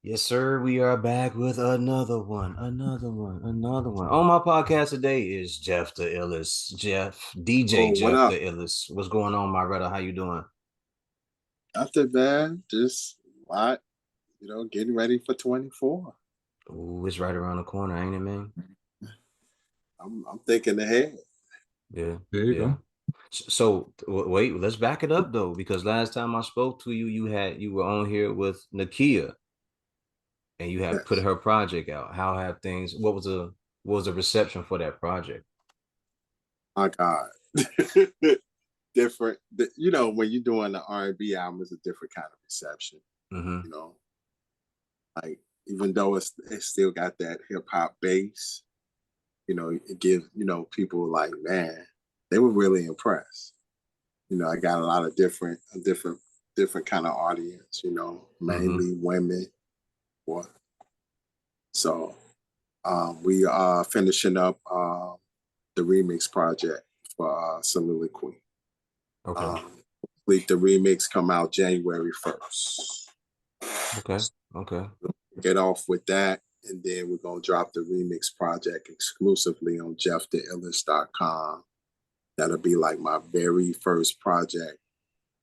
Yes, sir. We are back with another one. On my podcast today is Jeff Da Illest. DJ Oh, what Jeff Da up? Illest. What's going on, my brother? How you doing? Nothing bad. Just what, getting ready for 24. Ooh, it's right around the corner, ain't it, man? I'm thinking ahead. Yeah, There you yeah. go. Wait, let's back it up though, because last time I spoke to you, you were on here with Nakia, and you had put Yes. her project out. How have things? What was the reception for that project? My God. Different. When you're doing the R&B album, it's a different kind of reception. Mm-hmm. You know, like even though it still got that hip hop bass, it gives people like, man, they were really impressed. I got a lot of different kind of audience. Mm-hmm. Mainly women. What? So we are finishing up the remix project for Soliloquy. Okay. Um, the remix come out January 1st. Okay. Okay. Get off with that, and then we're going to drop the remix project exclusively on jeffdaillest.com. That'll be like my very first project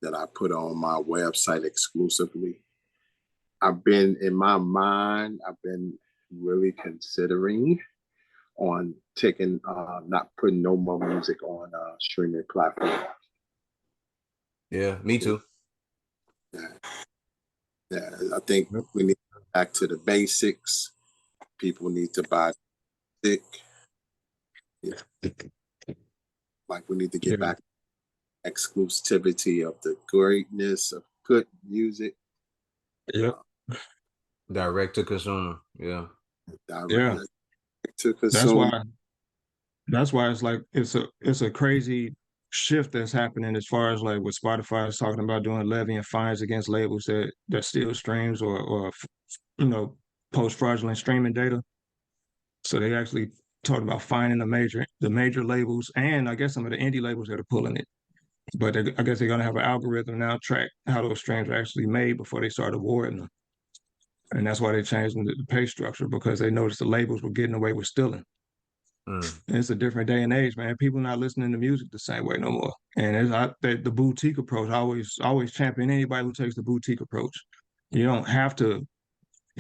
that I put on my website exclusively. In my mind, I've been really considering on taking not putting no more music on streaming platforms. Yeah, me too. Yeah, yeah. I think Yep. we need to go back to the basics. People need to buy music. Yeah. Like we need to get Yeah. back to exclusivity of the greatness of good music. Yep. Direct to consumer. Yeah. Direct Yeah. to That's consumer. why that's why it's like it's a crazy shift that's happening as far as like what Spotify is talking about doing levying fines against labels that steal streams or post fraudulent streaming data. So they actually talked about fining the major labels and I guess some of the indie labels that are pulling it. But I guess they're gonna have an algorithm now track how those streams are actually made before they start awarding them. And that's why they changed the pay structure because they noticed the labels were getting away with stealing. Mm. And it's a different day and age, man. People not listening to music the same way no more. And the boutique approach, I always champion anybody who takes the boutique approach. You don't have to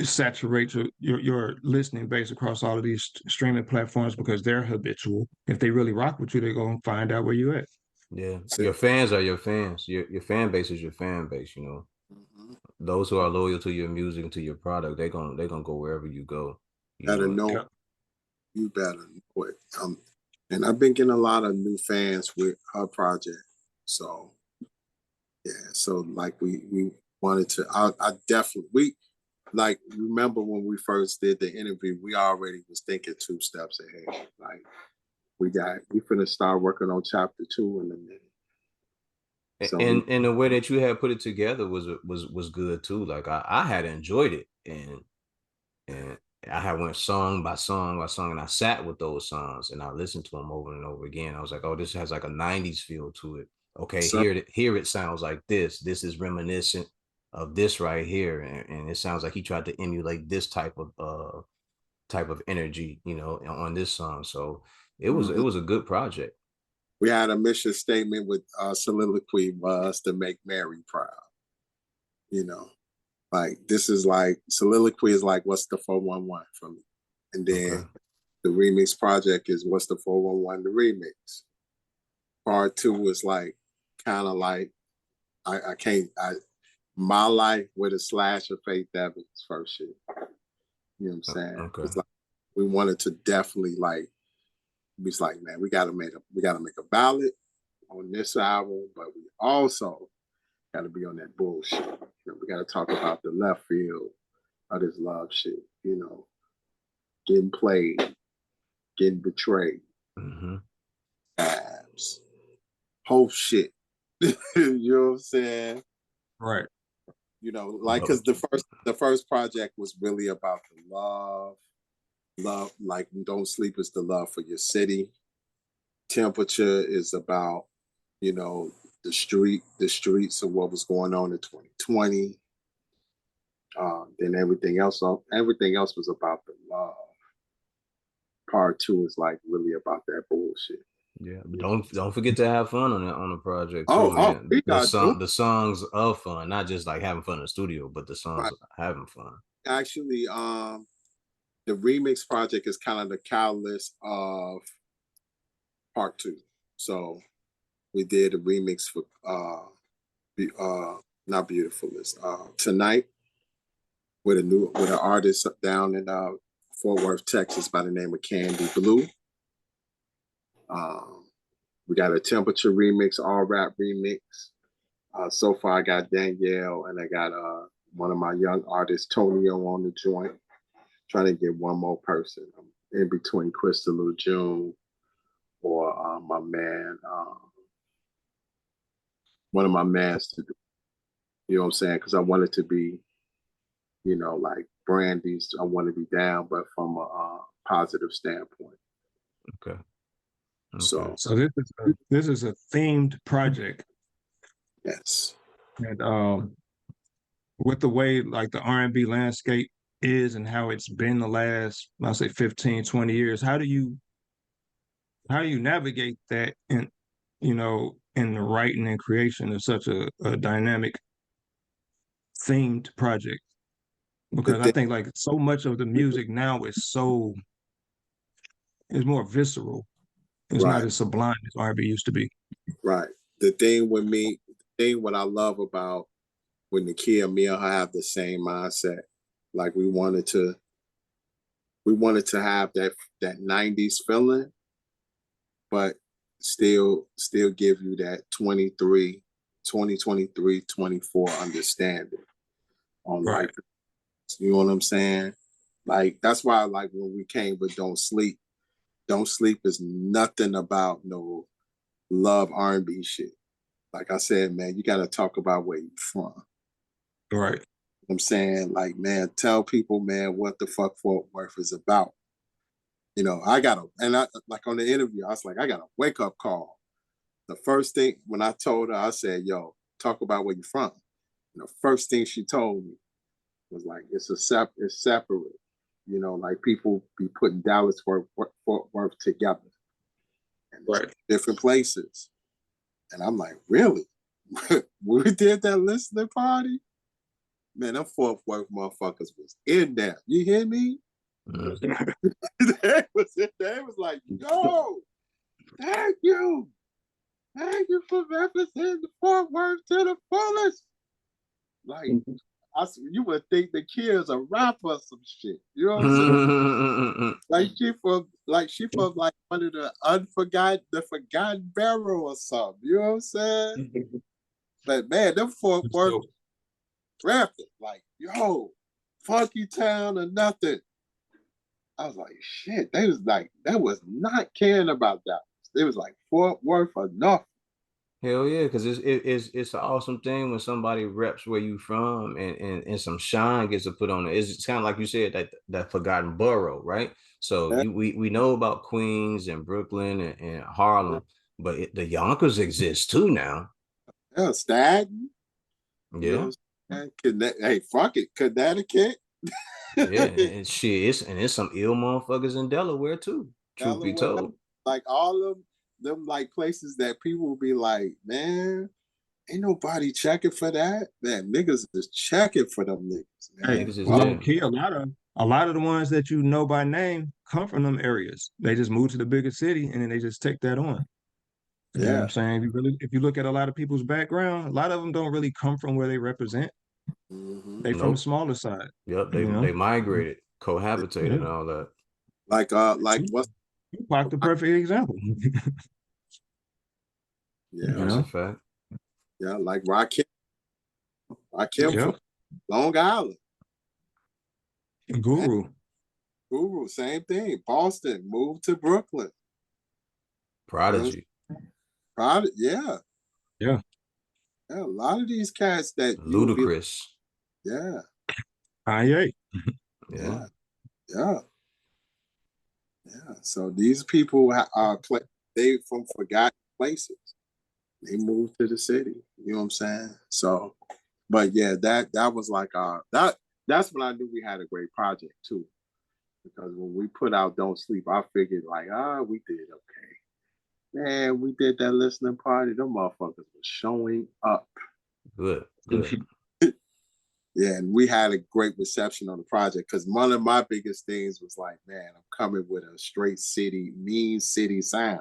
saturate your listening base across all of these streaming platforms because they're habitual. If they really rock with you, they're gonna find out where you at. Yeah. So, Your fans are your fans. Your fan base is your fan base, you know. mhm. Those who are loyal to your music and to your product, they're gonna go wherever you go. You Better know. know Yeah. you better know it. And I've been getting a lot of new fans with her project. So yeah, so like we wanted to. I definitely we like remember when we first did the interview, we already was thinking two steps ahead. Like we finna start working on chapter two in a minute. So we And the way that you had put it together was good too. Like I had enjoyed it, and I had went song by song by song, and I sat with those songs and I listened to them over and over again. I was like, oh, this has like a '90s feel to it. Okay, so here it sounds like this. This is reminiscent of this right here, and it sounds like he tried to emulate this type of energy, on this song. So it mhm. was a good project. We had a mission statement with soliloquy was to make Mary proud. You know, like this is like soliloquy is like what's the 411 for me, and then Okay. the remix project is what's the 411 the remix. Part two was like kind of like I can't my life with a slash of Faith Evans first shit. You know what I'm saying? Okay. It's like we wanted to definitely like it's like man we gotta make a ballad on this album, but we also gotta be on that bullshit. We gotta talk about the left field of this love shit. Getting played, getting betrayed, Mm-hmm. abs, whole shit. You know what I'm saying? Right. Like because the first project was really about the love. Like don't sleep is the love for your city. Temperature is about the streets of what was going on in 2020. Then everything else was about the love. Part 2 is like really about that bullshit. Yeah, but don't forget to have fun on the project too, Oh, man. we got to. The songs of fun, not just like having fun in the studio, but the songs Right. of having fun. Actually, the remix project is kind of the catalyst of part 2. So we did a remix for not beautiful, it's Tonight with an artist down in Fort Worth, Texas by the name of Candy Blue. We got a Temperature remix, all rap remix. So far I got Danielle and I got one of my young artists, Tonio, on the joint. Trying to get one more person. I'm in between Crystal June or my man, one of my mans to do. You know what I'm saying? Because I want it to be, you know, like Brandy's. I want to be down, but from a positive standpoint. Okay. So this is a themed project. yes. And with the way like the R&B landscape is and how it's been the last, I'll say 15, 20 years, how do you navigate that in, you know, in the writing and creation of such a dynamic themed project? Because I think like so much of the music now is more visceral. It's not Right. as sublime as R&B used to be. Right. The thing what I love about when Nakia, me and her have the same mindset, like we wanted to have that 90s feeling, but still give you that 2023, 24 understanding on Right. like, you know what I'm saying? Like, that's why like when we came with Don't Sleep is nothing about no love R&B shit. Like I said, man, you got to talk about where you're from. Right. I'm saying, like, man, tell people, man, what the fuck Fort Worth is about. You know, I like on the interview, I was like, I got a wake up call. The first thing when I told her, I said, yo, talk about where you're from. And the first thing she told me was like, it's separate. You know, like people be putting Dallas Fort Worth together. And right. Different places. And I'm like, really? When we did that listening party, man, them Fort Worth motherfuckers was in there. You hear me? They was in there. It was like, yo, thank you. Thank you for representing Fort Worth to the fullest. Like, you would think the kids a rapper or some shit. You know what I'm saying? She from like one of the forgotten barrel or something. You know what I'm saying? But man, them Fort Worth rapping like, yo, Funky Town or nothing. I was like, shit. They was like, that was not caring about that. It was like Fort Worth or nothing. Hell yeah, because it's an awesome thing when somebody reps where you from and some shine gets to put on it. It's kind of like you said, that forgotten borough, right? So Yeah. we know about Queens and Brooklyn and Harlem, but the Yonkers exist too now. Yeah, Staten. Yeah. You know, hey, fuck it, Connecticut. Yeah, and shit, it's some ill motherfuckers in Delaware too. Truth be Delaware, told, like all of them like places that people will be like, man, ain't nobody checking for that. Man, niggas is checking for them niggas. Man. Hey, niggas is low there. key, a lot of the ones that you know by name come from them areas. They just move to the bigger city and then they just take that on. You know what I'm saying? If you look at a lot of people's background, a lot of them don't really come from where they represent. They from the Nope. smaller side. Yep. You They know? migrated, cohabitated, Yeah. and all that. Like what's Tupac the perfect example. yeah, You That's a know? fact. yeah, like Rakim Yeah. from Long Island. Man, Guru. Guru, same thing. Boston, moved to Brooklyn. You Prodigy, know, Proud, yeah. Yeah. Yeah, a lot of these cats that you would be, Ludacris. yeah, Kanye. Yeah. yeah, yeah, yeah. So these people are they from forgotten places. They moved to the city. You know what I'm saying? So, but yeah, that was like that that's when I knew we had a great project too. Because when we put out Don't Sleep, I figured like, we did okay. Man, we did that listening party. Them motherfuckers were showing up. Good, good. Yeah, and we had a great reception on the project because one of my biggest things was like, man, I'm coming with a straight city, mean city sound.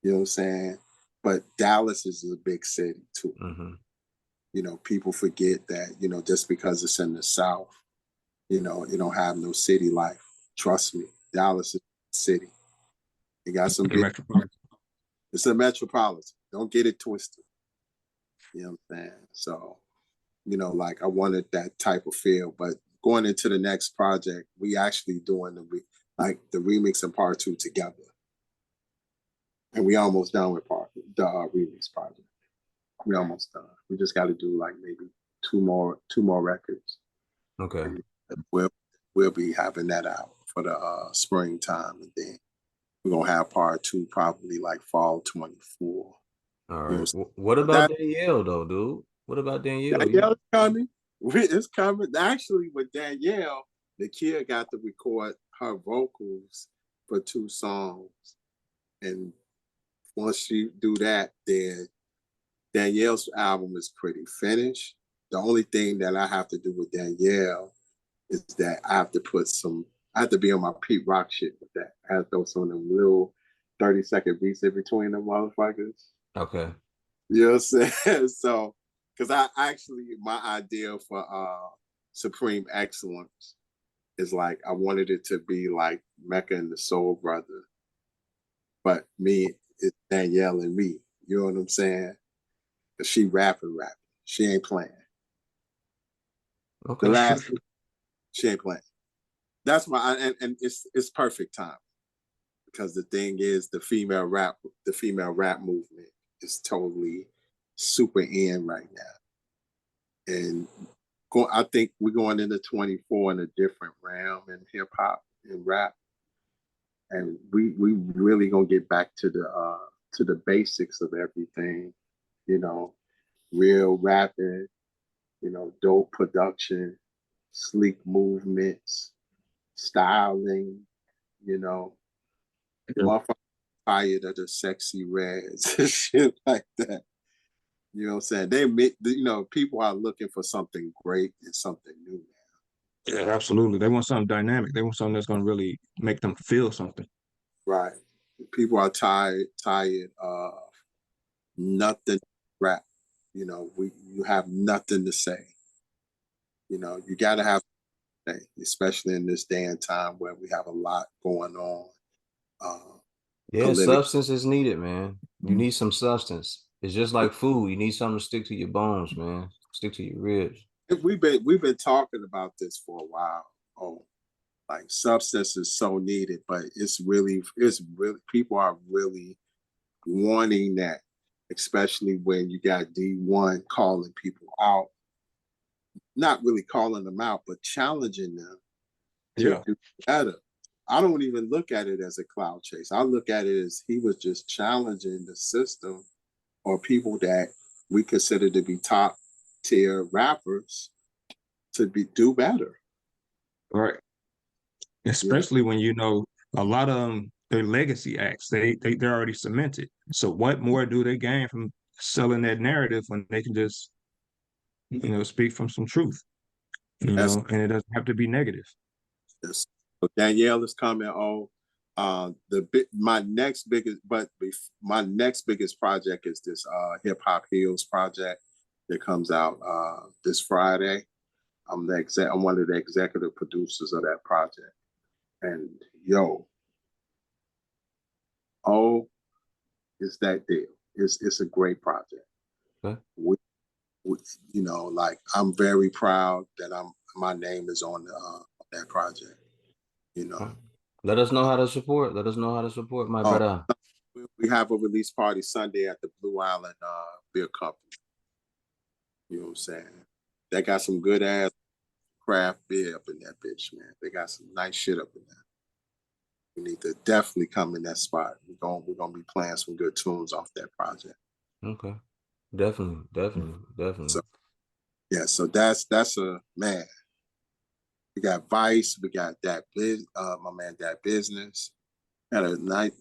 You know what I'm saying? But Dallas is a big city too. Mm-hmm. You know, people forget that, you know, just because it's in the South, you know, you don't have no city life. Trust me, Dallas is a city. You got some big, it's a metropolitan. Don't get it twisted. You know what I'm saying? So, you know, like I wanted that type of feel. But going into the next project, we actually doing the remix and part 2 together. And we almost done with the remix project. We almost done. We just got to do like maybe two more records. Okay. And we'll be having that out for the springtime, and then we're gonna have part 2 probably like fall 24. All right. You know, what about Danielle though, dude? What about Danielle? Danielle is coming. It's coming. Actually, with Danielle, the kid got to record her vocals for 2 songs, and once she do that, then Danielle's album is pretty finished. The only thing that I have to do with Danielle is that I have to be on my Pete Rock shit with that. I have to throw some of them little 30-second beats in between them motherfuckers. Okay. You know what I'm saying? So, because my idea for Supreme Excellence is like, I wanted it to be like Mecca and the Soul Brother. But me, it's Danielle and me. You know what I'm saying? Because she rapping. She ain't playing. Okay. The last, she ain't playing. That's why, and it's perfect time. Because the thing is, the female rap movement is totally super in right now. And I think we're going into 24 in a different realm in hip hop and rap. And we really gonna get back to the basics of everything, you know, real rapping, you know, dope production, sleek movements, styling, you know, motherfuckers tired of the sexy reds and shit like that. You know what I'm saying? People are looking for something great and something new now. Yeah, absolutely. They want something dynamic. They want something that's going to really make them feel something. Right. People are tired of nothing rap. You know, you have nothing to say. You know, you got to have to say, especially in this day and time where we have a lot going on. Yeah, substance is needed, man. You need some substance. It's just like food. You need something to stick to your bones, man. Stick to your ribs. We've been talking about this for a while. Oh, like substance is so needed, but it's really people are really wanting that, especially when you got D1 calling people out, not really calling them out, but challenging them to do better. I don't even look at it as a cloud chase. I look at it as he was just challenging the system or people that we consider to be top tier rappers to do better. Right. Especially when you know a lot of them, their legacy acts, they're already cemented. So what more do they gain from selling that narrative when they can just, you know, speak from some truth, you know, and it doesn't have to be negative. Yes. So Danielle is coming on. My next biggest project is this Hip Hop Heals project that comes out this Friday. I'm one of the executive producers of that project. And it's that deal. It's a great project. Okay. You know, like I'm very proud that my name is on that project. You know, let us know how to support. Let us know how to support my brother. We have a release party Sunday at the Blue Island Beer Company. You know what I'm saying? They got some good ass craft beer up in that bitch, man. They got some nice shit up in there. We need to definitely come in that spot. We're gonna be playing some good tunes off that project. Okay. Definitely. So yeah, so that's a man. We got Vice, we got my man that business. Had a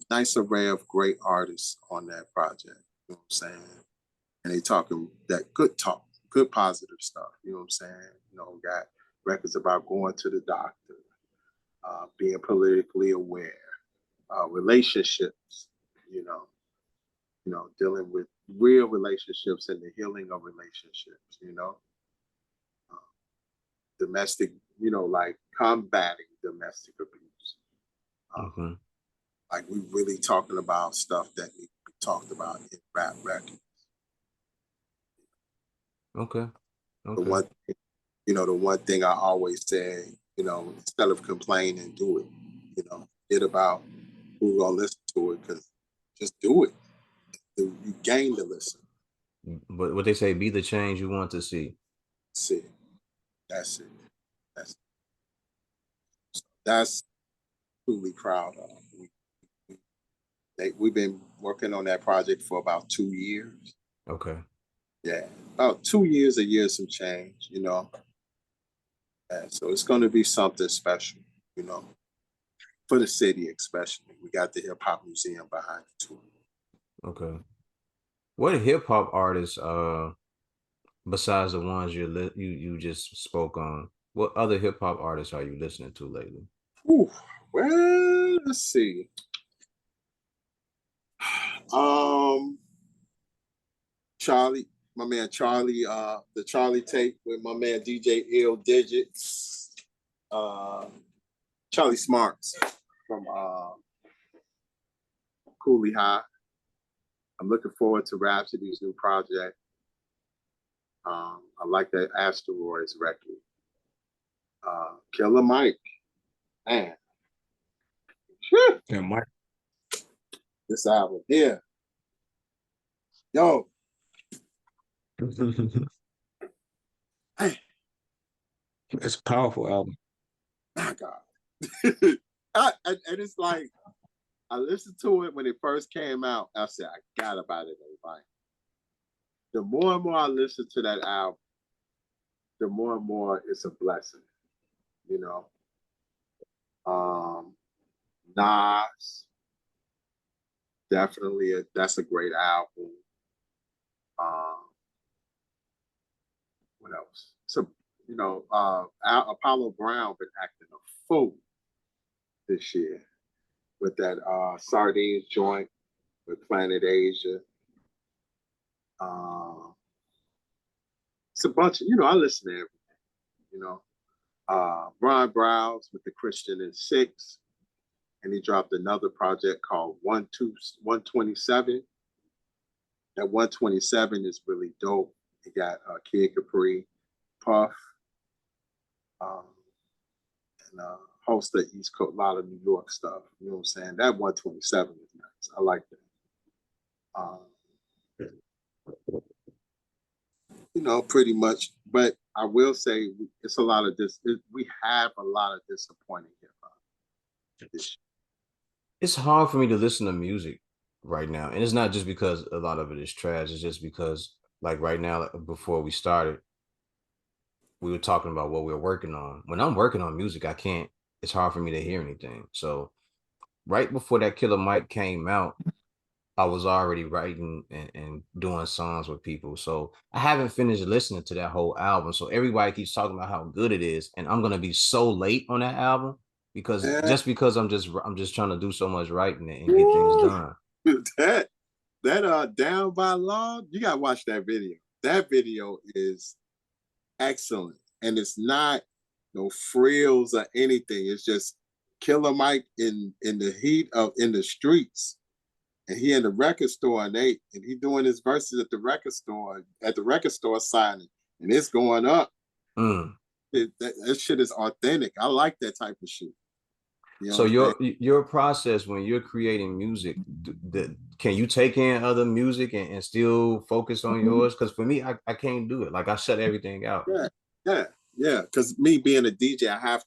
nice array of great artists on that project. You know what I'm saying? And they talking that good talk, good positive stuff. You know what I'm saying? You know, got records about going to the doctor, being politically aware, relationships. Dealing with real relationships and the healing of relationships. Domestic. Like combating domestic abuse. Mm-hmm. Like we really talking about stuff that we talked about in rap records. Okay. The one thing I always say, instead of complaining, do it. Forget about who's gonna listen to it, because just do it. You gain to listen. But what they say, be the change you want to see. See, that's it. That's truly proud of. We've been working on that project for about 2 years. Okay. Yeah, about 2 years, a year, some change, And so it's going to be something special, for the city especially. We got the Hip Hop Museum behind it too. Okay. What hip hop artists, besides the ones you just spoke on, what other hip hop artists are you listening to lately? Ooh, well, let's see. Charlie, my man Charlie, the Charlie tape with my man DJ Ill Digit, Charlie Smarts from Cooley High. I'm looking forward to Rhapsody's new project. I like that Asteroids record. Killer Mike, man. Yeah, Mike. This album here. Yo. Hey. It's a powerful album. My God. And it's like, I listened to it when it first came out. I said, I gotta buy it on vinyl. The more and more I listen to that album, the more and more it's a blessing. Nas, definitely, that's a great album. What else? So, Apollo Brown been acting a fool this year with that Sardines joint with Planet Asia. It's a bunch of, I listen to everything, Brian Browse with the Christian in 6, and he dropped another project called 127. That 127 is really dope. He got Kid Capri, Puff, and a host of East Coast, a lot of New York stuff. You know what I'm saying? That 127 is nice. I like that. Pretty much. But I will say it's a lot of this. We have a lot of disappointing hip hop. It's hard for me to listen to music right now, and it's not just because a lot of it is trash. It's just because, like right now, like before we started, we were talking about what we were working on. When I'm working on music, I can't. It's hard for me to hear anything. So, right before that Killer Mike came out, I was already writing and doing songs with people. So I haven't finished listening to that whole album. So everybody keeps talking about how good it is, and I'm gonna be so late on that album because I'm just trying to do so much writing and get things done. That Down by Law, you gotta watch that video. That video is excellent, and it's not no frills or anything. It's just Killer Mike in the heat of in the streets. And he in the record store, and he doing his verses at the record store signing, and it's going up. That shit is authentic. I like that type of shit. So your process when you're creating music, can you take in other music and still focus on yours? Because for me, I can't do it. Like I shut everything out. Yeah. Because me being a DJ, I have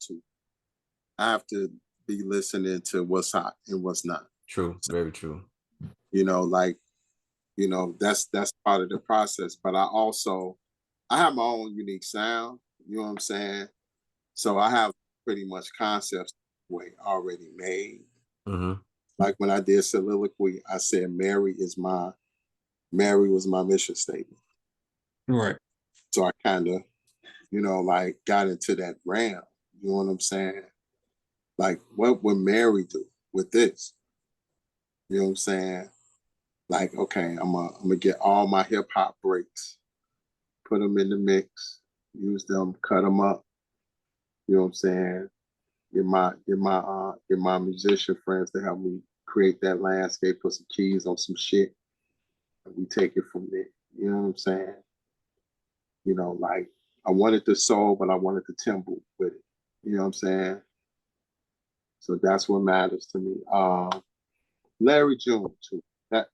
to be listening to what's hot and what's not. True, very true. That's part of the process. But I have my own unique sound. You know what I'm saying? So I have pretty much concepts way already made. Mm-hmm. Like when I did Soliloquy, I said Mary was my mission statement. Right. So I kind of, like got into that realm. You know what I'm saying? Like, what would Mary do with this? You know what I'm saying? Like, okay, I'm gonna get all my hip hop breaks, put them in the mix, use them, cut them up. You know what I'm saying? Get my musician friends to help me create that landscape, put some keys on some shit, and we take it from there. You know what I'm saying? Like I wanted the soul, but I wanted the tempo with it. You know what I'm saying? So that's what matters to me. Larry June too. That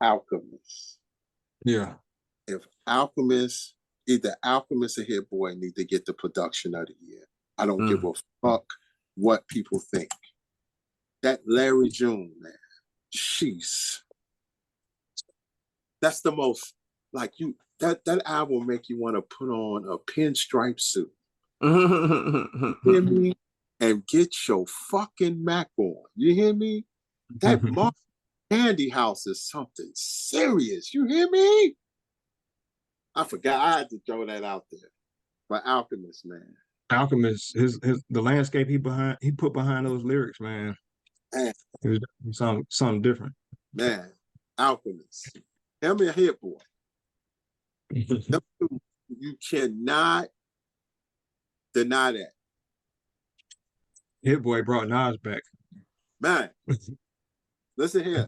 Alchemist. Yeah. If Alchemist, either Alchemist or Hit Boy need to get the production of the year. I don't give a fuck what people think. That Larry June, man. Jeez. That's the most like that album make you want to put on a pinstripe suit. You hear me? And get your fucking Mac on. You hear me? That Mark Candy House is something serious. You hear me? I forgot. I had to throw that out there. But Alchemist, man. Alchemist, the landscape he put behind those lyrics, man. Man, it was something different. Man, Alchemist. Tell me a Hit Boy. You cannot deny that. Hit Boy brought Nas back. Man, listen here.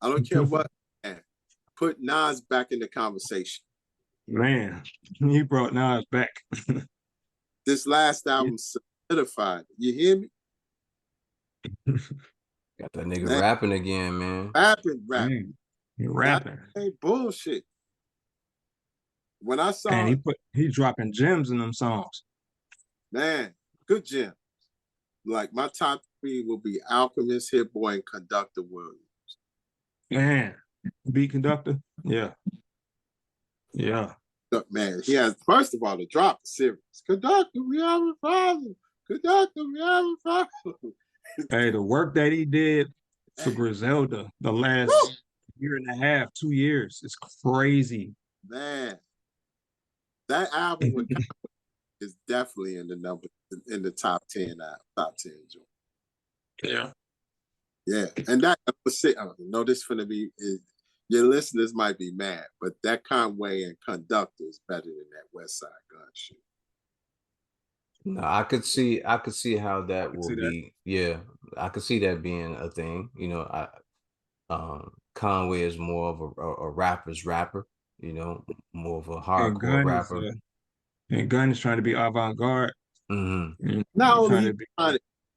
I don't care what. Man. Put Nas back in the conversation. Man, he brought Nas back. This last album solidified. You hear me? Got that nigga rapping again, man. Rapping. Rapping. That ain't bullshit. When I saw he dropping gems in them songs. Man, good gems. Like my top 3 will be Alchemist, Hit Boy, and Conductor Williams. Man, beat Conductor? Yeah. Yeah. Man, he has, first of all, the drop is serious. Conductor, we have a problem. Conductor, we have a problem. Hey, the work that he did for Griselda the last year and a half, 2 years, is crazy. Man, that album is definitely in the top 10 top 10 joint. Yeah. Yeah. And that was it. I know this gonna be your listeners might be mad, but that Conway and Conductor is better than that West Side Gun shit. No, I could see how that will be. Yeah, I could see that being a thing. Conway is more of a rapper's rapper, more of a hardcore rapper. And Gun is trying to be avant-garde. Mm-hmm. Not only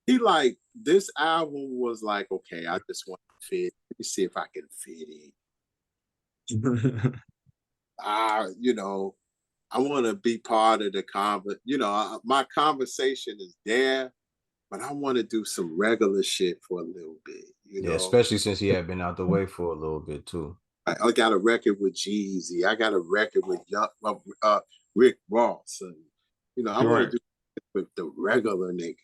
he like this album was like, okay, I just want to fit. Let me see if I can fit it. I want to be part of the my conversation is there, but I want to do some regular shit for a little bit. Yeah, especially since he had been out the way for a little bit too. I got a record with Jeezy. I got a record with Rick Ross, and I want to do it with the regular niggas.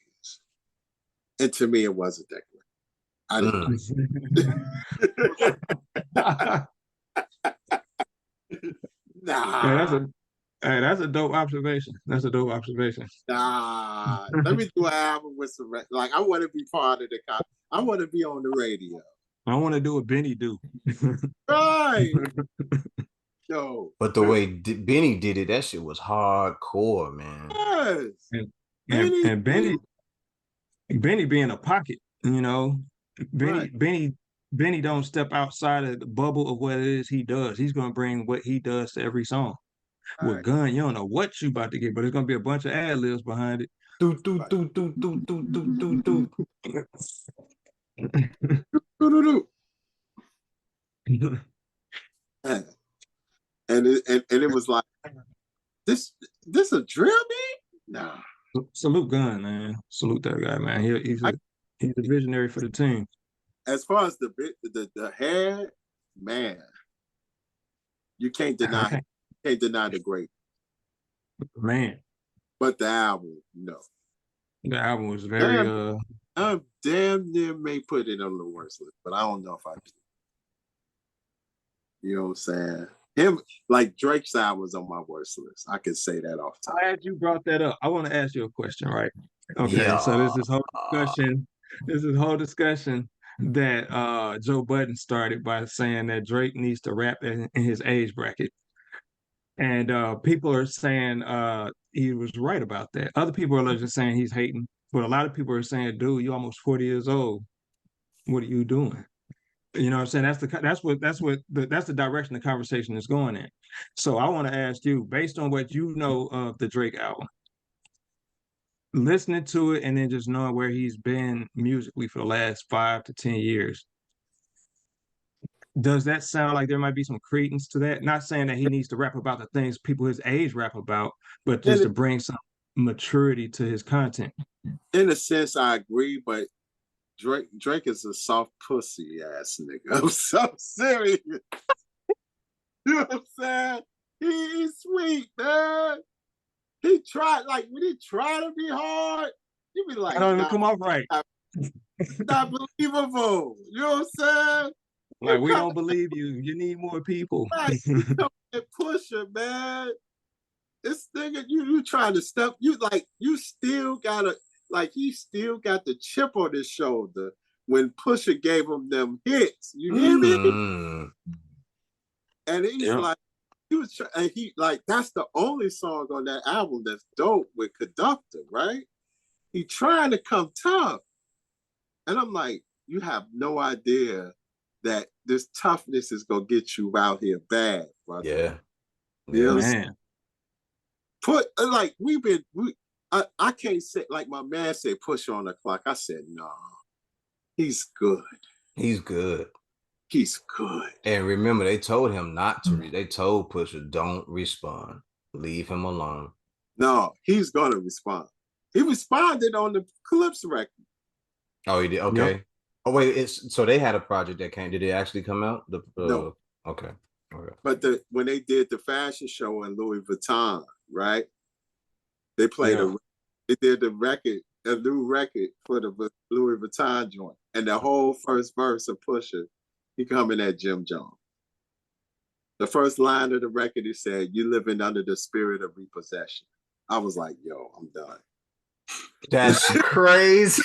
And to me, it wasn't that great. I didn't. Nah. That's a dope observation. That's a dope observation. Nah. Let me do an album with some like I want to be part of the I want to be on the radio. I want to do what Benny do. Right. Yo. But the way Benny did it, that shit was hardcore, man. Yes. And Benny be in a pocket, Benny don't step outside of the bubble of what it is he does. He's gonna bring what he does to every song. Right. With Gun, you don't know what you about to get, but it's gonna be a bunch of ad libs behind it. And it was like this a drill beat? Nah. Salute Gun, man. Salute that guy, man. He's a visionary for the team. As far as the hair, man, you can't deny the great. Man. But the album, no. The album was very Damn, I'm damn near may put it on the worst list, but I don't know if I do. You know what I'm saying? Him, like Drake's album was on my worst list. I can say that off top. glad you brought that up. I want to ask you a question, right? Okay, so Yeah. this is whole discussion that Joe Budden started by saying that Drake needs to rap in his age bracket. And people are saying he was right about that. Other people are just saying he's hating, but a lot of people are saying, dude, you're almost 40 years old. What are you doing? You know what I'm saying? That's the direction the conversation is going in. So I want to ask you, based on what you know of the Drake album, listening to it and then just knowing where he's been musically for the last 5 to 10 years, does that sound like there might be some credence to that? Not saying that he needs to rap about the things people his age rap about, but just to bring some maturity to his content. In a sense, I agree, but Drake is a soft pussy ass nigga. I'm so serious. You know what I'm saying? He's sweet, man. He tried, like, when he tried to be hard, you be like, I don't even come off right. Not believable. You know what I'm saying? Like, we don't believe you. You need more people. Right. And Pusha, man. This nigga, you trying to step, you still gotta, like, he still got the chip on his shoulder when Pusha gave him them hits. You hear me? And he's like, that's the only song on that album that's dope with Conductor, right? He trying to come tough. And I'm like, you have no idea that this toughness is gonna get you out here bad, brother. Yeah. You know, man. I can't say, like my man said, Push on the clock. I said, no, he's good. He's good. He's good. And remember, they told him not to. They told Pusha, don't respond. Leave him alone. No, he's gonna respond. He responded on the Clips record. Oh, he did. Okay. Yep. Oh wait, so they had a project that came. Did it actually come out? No. Okay. But when they did the fashion show in Louis Vuitton, right? They played they did a new record for the Louis Vuitton joint, and the whole first verse of Pusha, he coming at Jim Jones. The first line of the record, he said, "You living under the spirit of repossession." I was like, "Yo, I'm done." That's crazy.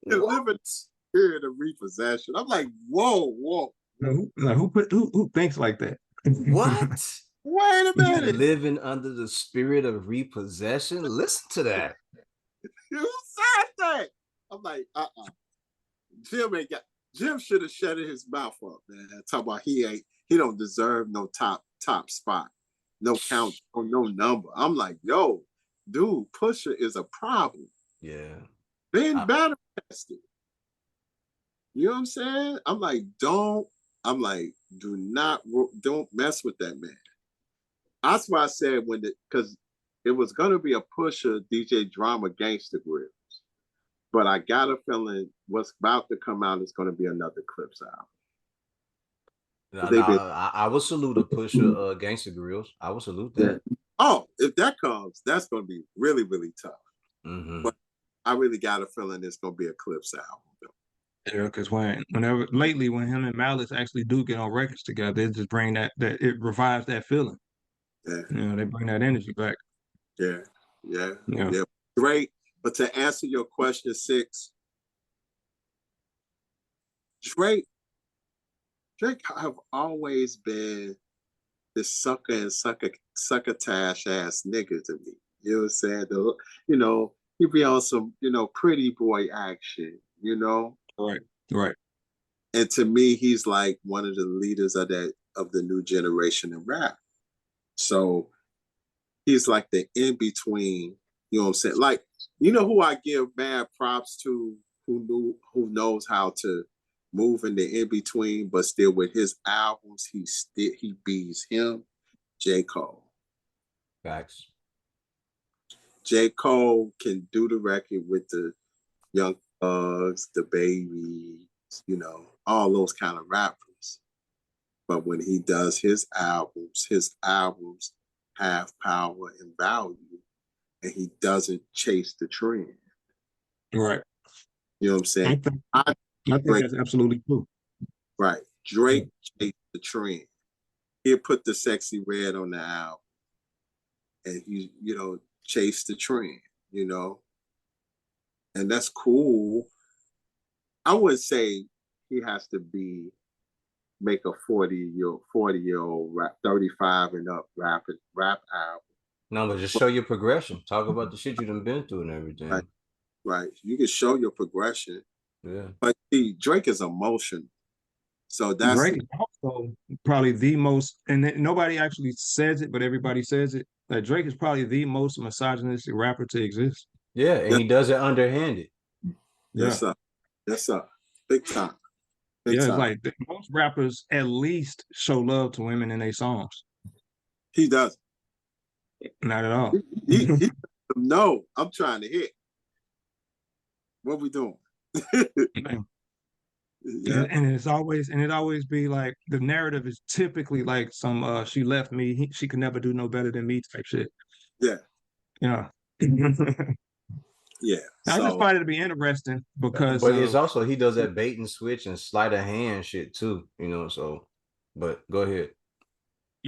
You living in the spirit of repossession. I'm like, whoa. Who thinks like that? What? Wait a minute. Living under the spirit of repossession? Listen to that. Who said that? I'm like, Jim should have shut his mouth up, man. Talk about he don't deserve no top spot, no count or no number. I'm like, yo, dude, Pusha is a problem. Yeah. Being battle tested. You know what I'm saying? I'm like, don't mess with that man. That's why I said because it was gonna be a Pusha DJ Drama Gangsta Grills, but I got a feeling what's about to come out is gonna be another Clips album. I will salute a Pusha Gangsta Grills. I will salute that. Yeah. Oh, if that comes, that's gonna be really, really tough. Mm-hmm. But I really got a feeling it's gonna be a Clips album, though. Yeah, because when him and Malice actually do get on records together, it just bring that it revives that feeling. Yeah. You know, they bring that energy back. Yeah. Great. But to answer your question, 6, Drake have always been this sucker and succotash ass nigga to me. You know what I'm saying? He be on some, pretty boy action, Right. And to me, he's like one of the leaders of the new generation in rap. So he's like the in-between, you know what I'm saying? Like, who I give mad props to, who knows how to move in the in-between, but still with his albums, he beats him, J. Cole. Facts. J. Cole can do the record with the Young Thugs, the Babies, all those kind of rappers. But when he does his albums have power and value, and he doesn't chase the trend. Right. You know what I'm saying? I think that's absolutely true. Right. Drake chased the trend. He'll put the Sexy Red on the album, and he, chase the trend, and that's cool. I would say he has to make a 40-year-old 35 and up rap album. No, but just show your progression. Talk about the shit you done been through and everything. Right. You can show your progression. Yeah. But see, Drake is emotional. So that's Drake is also probably the most, and nobody actually says it, but everybody says it, that Drake is probably the most misogynistic rapper to exist. Yeah, and he does it underhanded. Yes, sir. Yes, sir. Big time. It's like most rappers at least show love to women in their songs. He does. Not at all. No, I'm trying to hit. What we doing? Yeah. And it always be like the narrative is typically like some she left me, she could never do no better than me type shit. Yeah. Yeah. Yeah. I just find it to be interesting because but it's also he does that bait and switch and sleight of hand shit too, so but go ahead.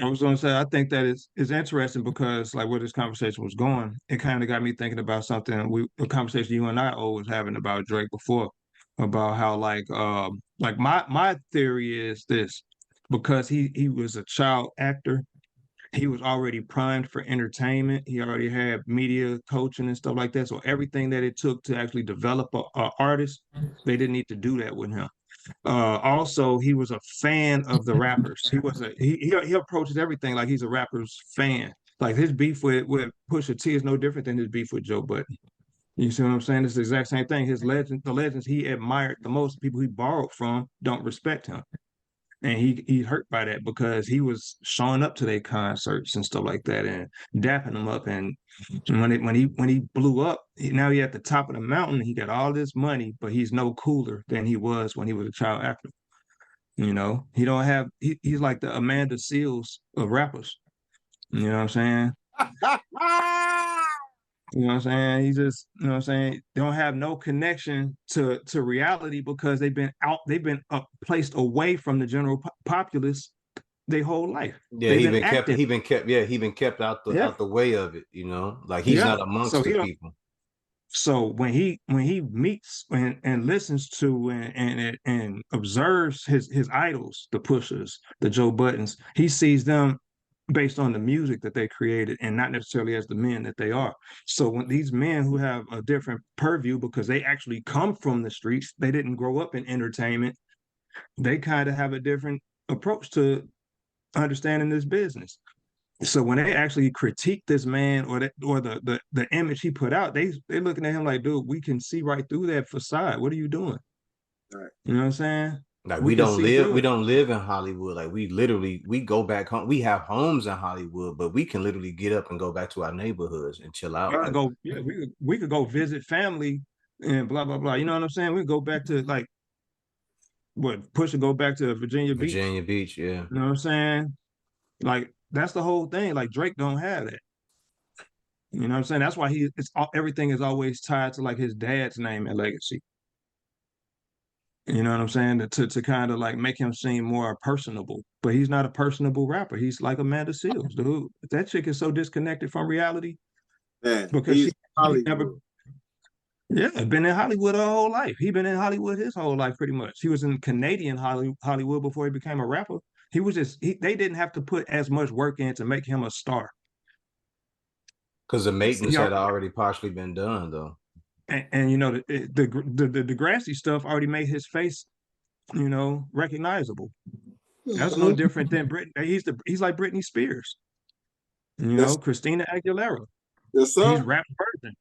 I was gonna say I think that is interesting because like where this conversation was going, it kind of got me thinking about something a conversation you and I always having about Drake before, about how like my theory is this, because he was a child actor, he was already primed for entertainment. He already had media coaching and stuff like that. So everything that it took to actually develop a artist, they didn't need to do that with him. Also, he was a fan of the rappers. He approaches everything like he's a rapper's fan. Like his beef with Pusha T is no different than his beef with Joe Budden. You see what I'm saying? It's the exact same thing. The legends he admired the most, people he borrowed from, don't respect him. And he hurt by that because he was showing up to their concerts and stuff like that and dapping them up. And when he blew up, now he at the top of the mountain. He got all this money, but he's no cooler than he was when he was a child actor. He don't have he's like the Amanda Seals of rappers. You know what I'm saying? You know what I'm saying? He just, what I'm saying, don't have no connection to reality because they've been placed away from the general populace their whole life. Yeah, he been kept out the way of it, like he's not amongst the people. So when he meets and listens to and observes his idols, the Pushers, the Joe Buttons, he sees them based on the music that they created and not necessarily as the men that they are. So when these men who have a different purview because they actually come from the streets, they didn't grow up in entertainment, they kind of have a different approach to understanding this business. So when they actually critique this man or the image he put out, they looking at him like, dude, we can see right through that facade. What are you doing? Right. You know what I'm saying? Like we don't live in Hollywood. Like we go back home. We have homes in Hollywood, but we can literally get up and go back to our neighborhoods and chill out. We could go visit family and blah blah blah. You know what I'm saying? We go back to like Pusha go back to Virginia Beach. Yeah. You know what I'm saying? Like that's the whole thing. Like Drake don't have that. You know what I'm saying? That's why everything is always tied to like his dad's name and legacy. You know what I'm saying? To kind of like make him seem more personable, but he's not a personable rapper. He's like Amanda Seals, dude. That chick is so disconnected from reality. Man, because he's been in Hollywood her whole life. He's been in Hollywood his whole life, pretty much. He was in Canadian Hollywood before he became a rapper. He was they didn't have to put as much work in to make him a star. Because the maintenance had already partially been done, though. And the Degrassi stuff already made his face, recognizable. That's no different than Britney. He's like Britney Spears, Christina Aguilera. Yes, sir. He's rap version.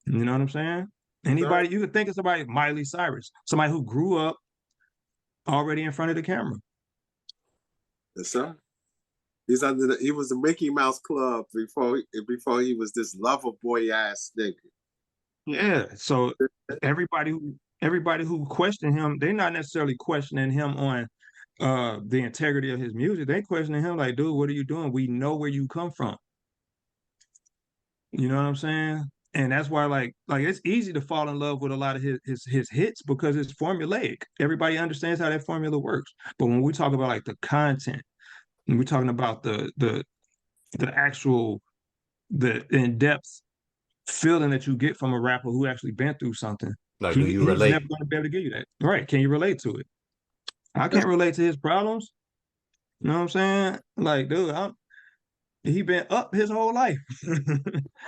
You know what I'm saying? Anybody you could think of somebody, Miley Cyrus, somebody who grew up already in front of the camera. Yes, sir. He was the Mickey Mouse Club before he was this lover boy ass nigga. Yeah. So everybody who questioned him, they're not necessarily questioning him on the integrity of his music. They questioning him like, dude, what are you doing? We know where you come from. You know what I'm saying? And that's why, like it's easy to fall in love with a lot of his hits because it's formulaic. Everybody understands how that formula works. But when we talk about like the content, and we're talking about the actual the in-depth feeling that you get from a rapper who actually been through something, Like, do you he's never relate? going to be able to give you that. Right? Can you relate to it? I can't relate to his problems. You know what I'm saying? Like, dude, he been up his whole life. I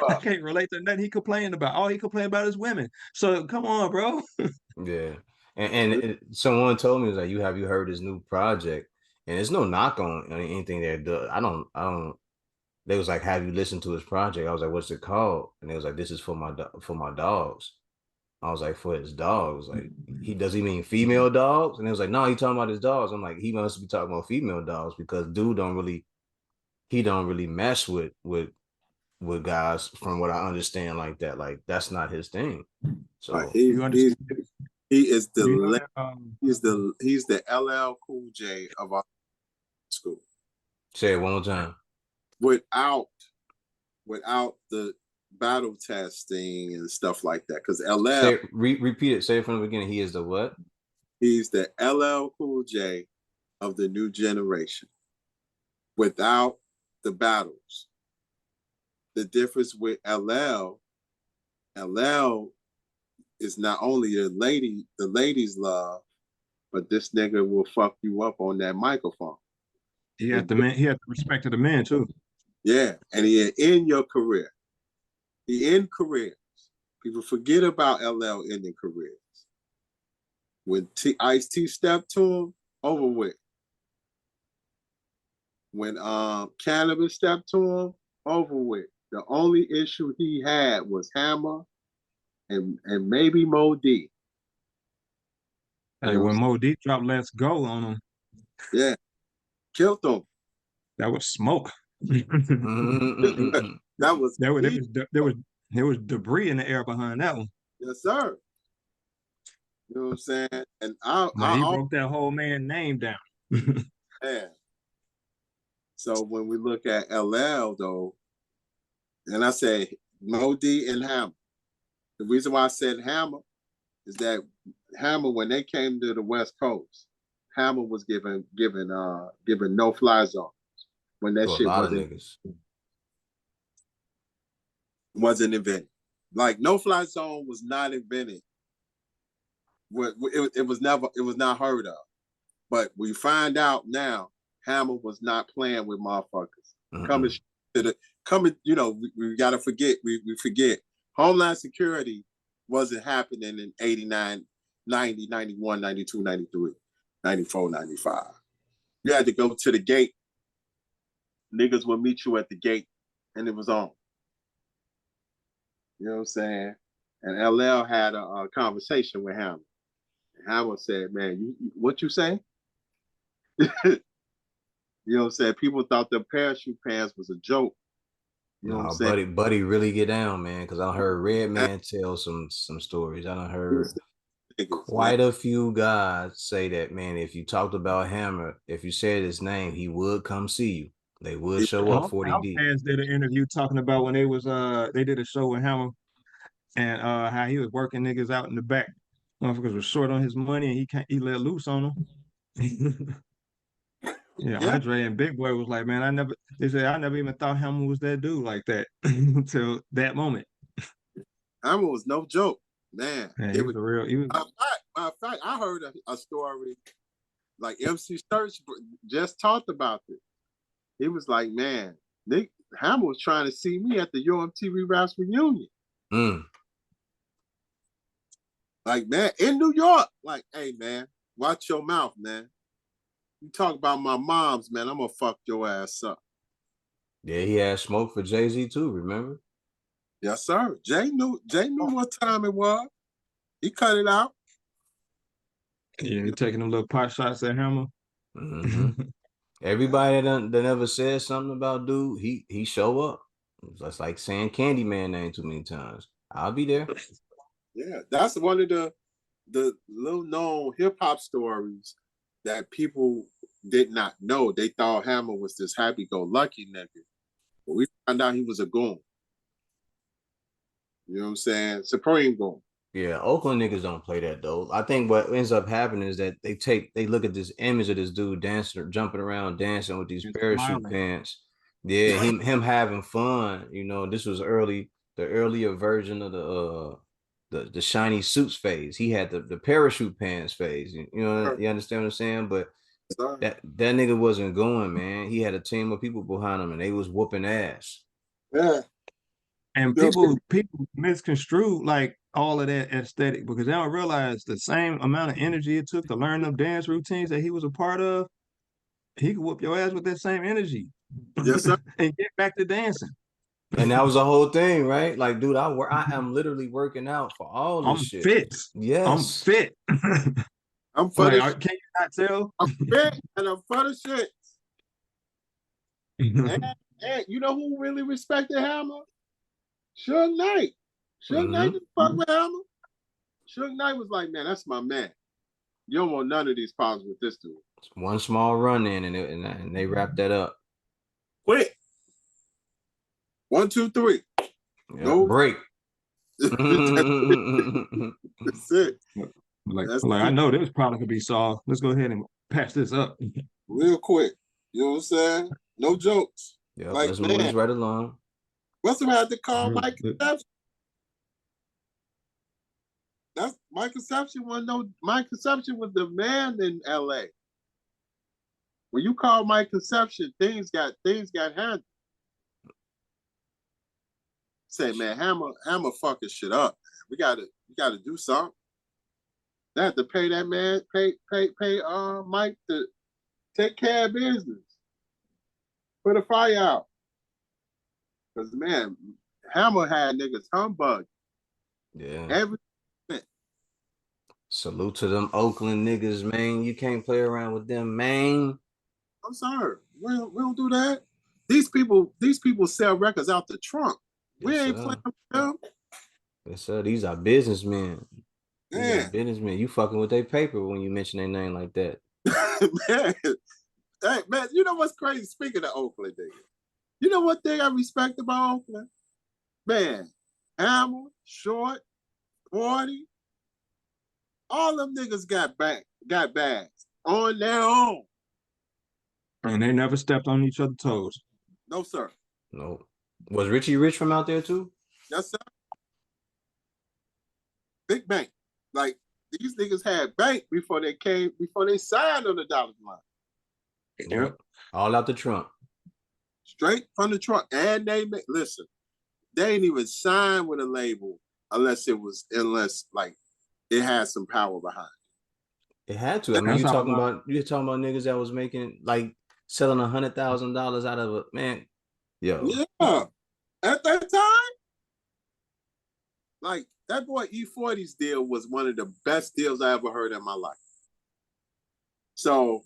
Fuck. can't relate to nothing he complained about. All he complained about is women. So come on, bro. Yeah. Someone told me, was like, you heard his new project? And there's no knock on anything that does. I don't. They was like, have you listened to his project? I was like, what's it called? And they was like, this is for for my dogs. I was like, for his dogs. Like, does he mean female dogs? And it was like, no, he talking about his dogs. I'm like, he must be talking about female dogs because dude don't really mess with guys from what I understand like that. Like, that's not his thing. Like So You understand? he is You know the that he's the LL Cool J of our school. say it one more time. Without the battle testing and stuff like that, because LL Repeat it. Say it from the beginning. He is the what? he's the LL Cool J of the new generation. Without the battles, the difference with LL is not only the ladies love, but this nigga will fuck you up on that microphone. he had And the man. He had the respect of the man too. yeah, and he in your career. He in careers. People forget about LL ending careers. When Ice-T stepped to him, over with. When Cannabis stepped to him, over with. The only issue he had was Hammer and maybe Mo D. You Hey, know what when I'm Mo Deep dropped "Let's Go" on him, saying? Yeah, killed him. that was smoke. there That was was heat. there was debris in the air behind that one. Yes, sir. You know what I'm saying? And Like he broke that whole man name down. man. So when we look at LL though, and I say Mo D and Hammer. The reason why I said Hammer is that Hammer, when they came to the West Coast, Hammer was given no fly zones when that To a shit lot of niggas. wasn't invented. Like no fly zone was not invented. It was not heard of. But we find out now Hammer was not playing with motherfuckers. Coming to the you know, we gotta forget, we forget. Homeland Security wasn't happening in 89, 90, 91, 92, 93, 94, 95. You had to go to the gate. Niggas would meet you at the gate, and it was on. You know what I'm saying? And LL had a conversation with Hammer. And Hammer said, man, what you say? You know what I'm saying? People thought the parachute pants was a joke. You know what I'm No, saying? buddy, really get down, man. Because I heard Redman tell some stories. I done heard Niggas, man. quite a few guys say that, man. If you talked about Hammer, if you said his name, he would come see you. They would show up 40 deep. Outkast did an interview talking about when they did a show with Hammer and how he was working niggas out in the back. Motherfuckers was short on his money and he let loose on them. Yeah, Yeah, Andre and Big Boy was like, man, they said I never even thought Hammer was that dude like that until that moment. Hammer was no joke, man. Man, It was he was matter of fact, I heard a story like MC Search just talked about this. He was like, man, Nick Hammer was trying to see me at the UMTV Raps reunion. Mm. Like, man, in New York. Like, hey, man, watch your mouth, man. You talk about my moms, man, I'm gonna fuck your ass up. Yeah, he had smoke for Jay-Z too, remember? Yes, sir. Jay knew what time it was. He cut it out. yeah, he taking them little pot shots at Hammer. Mm-hmm. Everybody that never said something about dude, he show up. It's just like saying Candyman name too many times. I'll be there. Yeah, that's one of the little known hip hop stories that people did not know. They thought Hammer was this happy go lucky nigga, but we found out he was a goon. You know what I'm saying? Supreme Boom. Yeah, Oakland niggas don't play that though. I think what ends up happening is that they look at this image of this dude dancing, jumping around, dancing with these And parachute smiling. pants. Yeah, him having fun. You know, this was the earlier version of the shiny suits phase. He had the parachute pants phase. You know, Sir, you understand what I'm saying? But sir. that nigga wasn't going, man. He had a team of people behind him, and they was whooping ass. Yeah. And You know what people misconstrue like all of that aesthetic because they don't realize the same amount of energy it took to learn them dance routines that he was a part of. He could whoop your ass with that same energy Yes, sir. and get back to dancing. And that was the whole thing, right? Like, dude, I am literally working out for all this I'm shit. fit. I'm Yes. fit. I'm for Like, the can you not tell? I'm fit and I'm for the shit. And you know who really respected Hammer? Suge Knight. Suge Knight Mm-hmm. didn't fuck with Hammer. Suge Knight was like, man, that's my man. You don't want none of these problems with this dude. One small run in, and they wrapped that up. Quick. 1, 2, 3. Yeah, No. break. That's it. That's Like I it. know this problem could be solved. Let's go ahead and patch this up. Real quick. You know what I'm saying? No jokes. Yep, Like, let's move man, this right along. what's him had to call Real my good. conception? That's my conception was no my conception was the man in LA. When you call my conception, things got handled. Say, man, Hammer fucking shit up. We gotta do something. They have to pay that man, pay Mike to take care of business. Put a fire out. Cause man, Hammer had niggas humbug Yeah. every Salute to them Oakland niggas, man. You can't play around with them, man. I'm sorry. We don't do that. These people sell records out the trunk. We Yes, ain't playing sir. with them. Yes, sir. These are businessmen. These are Man, businessmen. You fucking with their paper when you mention their name like that. man. Hey, man, you know what's crazy? Speaking of Oakland, nigga. You know what thing I respect about Oakland? Man, Hammer, Short, 40, all them niggas got bags on their own. And they never stepped on each other's toes. No, sir. No. Was Richie Rich from out there too? Yes, sir. Big bank. Like these niggas had bank before they signed on the dollar line. Yep. All out the trunk. Straight from the trunk. And listen, they ain't even signed with a label unless like it had some power behind It had to. I it. mean, That's how a lot. you're talking about niggas that was making like selling $100,000 out of a man. Yo, Yeah. At that time, like that boy E40's deal was one of the best deals I ever heard in my life. So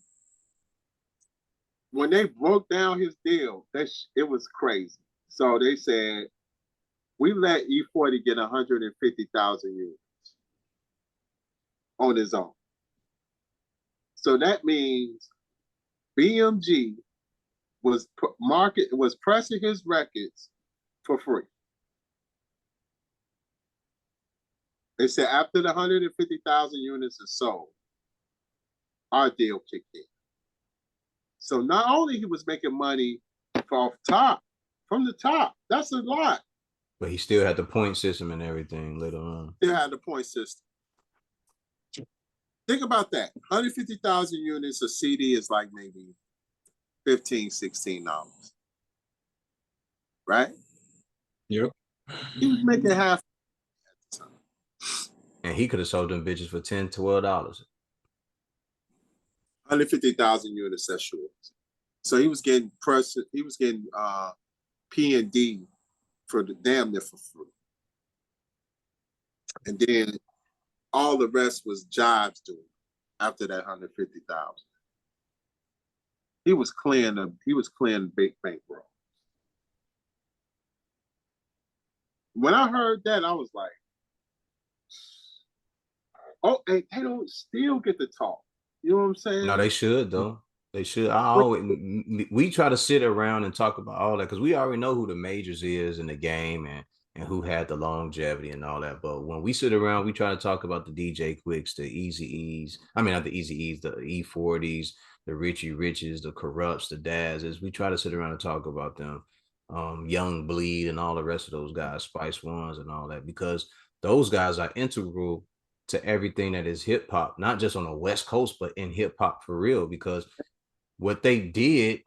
when they broke down his deal, it was crazy. So they said, we let E40 get 150,000 units on his own. So that means BMG was pressing his records for free. They said after the 150,000 units are sold, our deal kicked in. So not only he was making money from the top, that's a lot. but he still had the point system and everything later on. Still had the point system. Think about that. 150,000 units, a CD is like maybe $15, $16. Right? Yep. He was making half at the time. And he could have sold them bitches for $10, $12. 150,000 units, that's sure. So he was getting P&D for the damn near for free. And then all the rest was jobs doing after that 150,000. He was clearing big bankroll. When I heard that, I was like, oh, and they don't still get to talk. You know what I'm saying? No, they should though. They should. We try to sit around and talk about all that because we already know who the majors is in the game, and and who had the longevity and all that. But when we sit around, we try to talk about the DJ Quicks, the Easy E's. I mean, not the Easy E's, the E40s, the Richie Riches, the Corrupts, the Dazzes. We try to sit around and talk about them. Young Bleed and all the rest of those guys, Spice Ones and all that, because those guys are integral to everything that is hip hop, not just on the West Coast, but in hip hop for real. Because what they did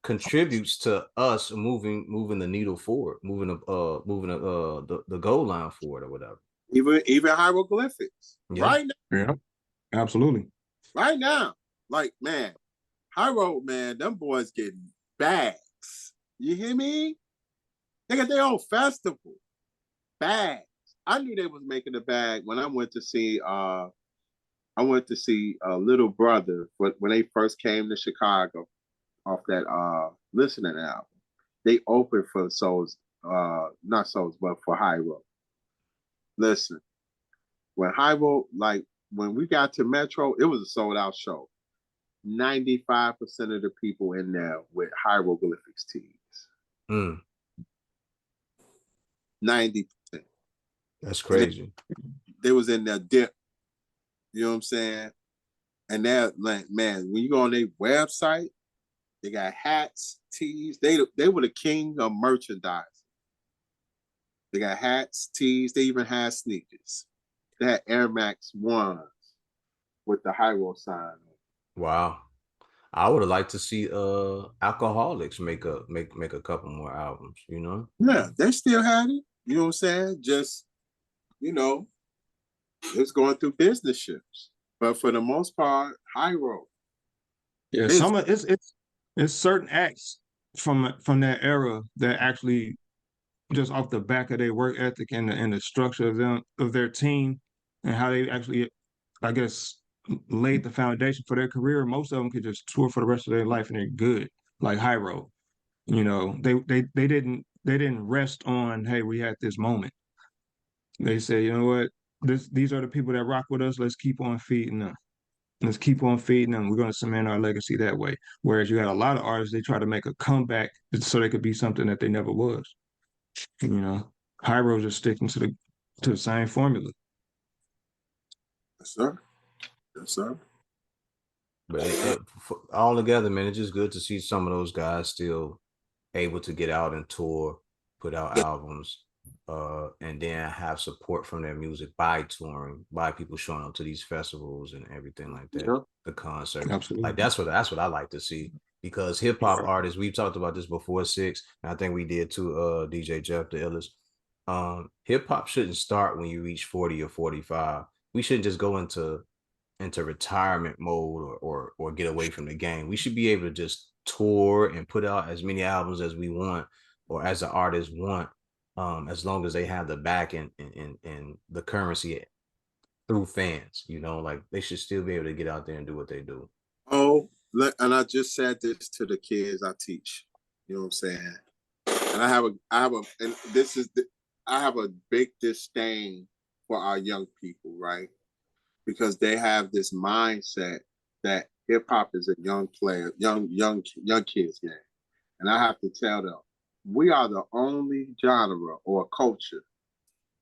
contributes to us moving the needle forward, moving the goal line forward or whatever. Even hieroglyphics. Yeah. Right now. Yeah, absolutely. Right now. Like, man, Hyro, man, them boys getting bags. You hear me? They got their own festival. Bags. I knew they was making a bag when I went to see Little Brother when they first came to Chicago off that listening album. They opened for not Souls, but for Hyro. Listen, when Hyro, like when we got to Metro, it was a sold out show. 95% of the people in there with hieroglyphics tees. 90%. That's crazy. They was in their dip. You know what I'm saying? And they're like, man, when you go on their website, they got hats, tees. They were the king of merchandise. They got hats, tees. They even had sneakers. They had Air Max 1s with the Hyro sign. Wow. I would have liked to see Alcoholics make a couple more albums, you know? Yeah, they still had it. You know what I'm saying? Just, you know, it's going through business ships. But for the most part, Hyro. Yeah, it's certain acts from that era that actually just off the back of their work ethic and the structure of their team and how they actually, I guess, laid the foundation for their career. Most of them could just tour for the rest of their life and they're good. Like Hyro, you know, they didn't rest on, hey, we had this moment. They say, you know what, these are the people that rock with us. Let's keep on feeding them. Let's keep on feeding them. We're going to cement our legacy that way. Whereas you got a lot of artists, they try to make a comeback so they could be something that they never was. You know, Hyro's just sticking to the same formula. Yes, sir. Yes, sir. But all together, man, it's just good to see some of those guys still able to get out and tour, put out albums, and then have support from their music by touring, by people showing up to these festivals and everything like that. Yeah. The concerts. Absolutely. Like that's what I like to see. Because hip hop artists, we've talked about this before, Six, and I think we did too, DJ Jeff Da Illest. Hip hop shouldn't start when you reach 40 or 45. We shouldn't just go into retirement mode or get away from the game. We should be able to just tour and put out as many albums as we want or as the artists want, as long as they have the back and the currency through fans. You know, like they should still be able to get out there and do what they do. Oh, and I just said this to the kids I teach. You know what I'm saying? And I have a big disdain for our young people, right? Because they have this mindset that hip hop is a young kids game. And I have to tell them, we are the only genre or culture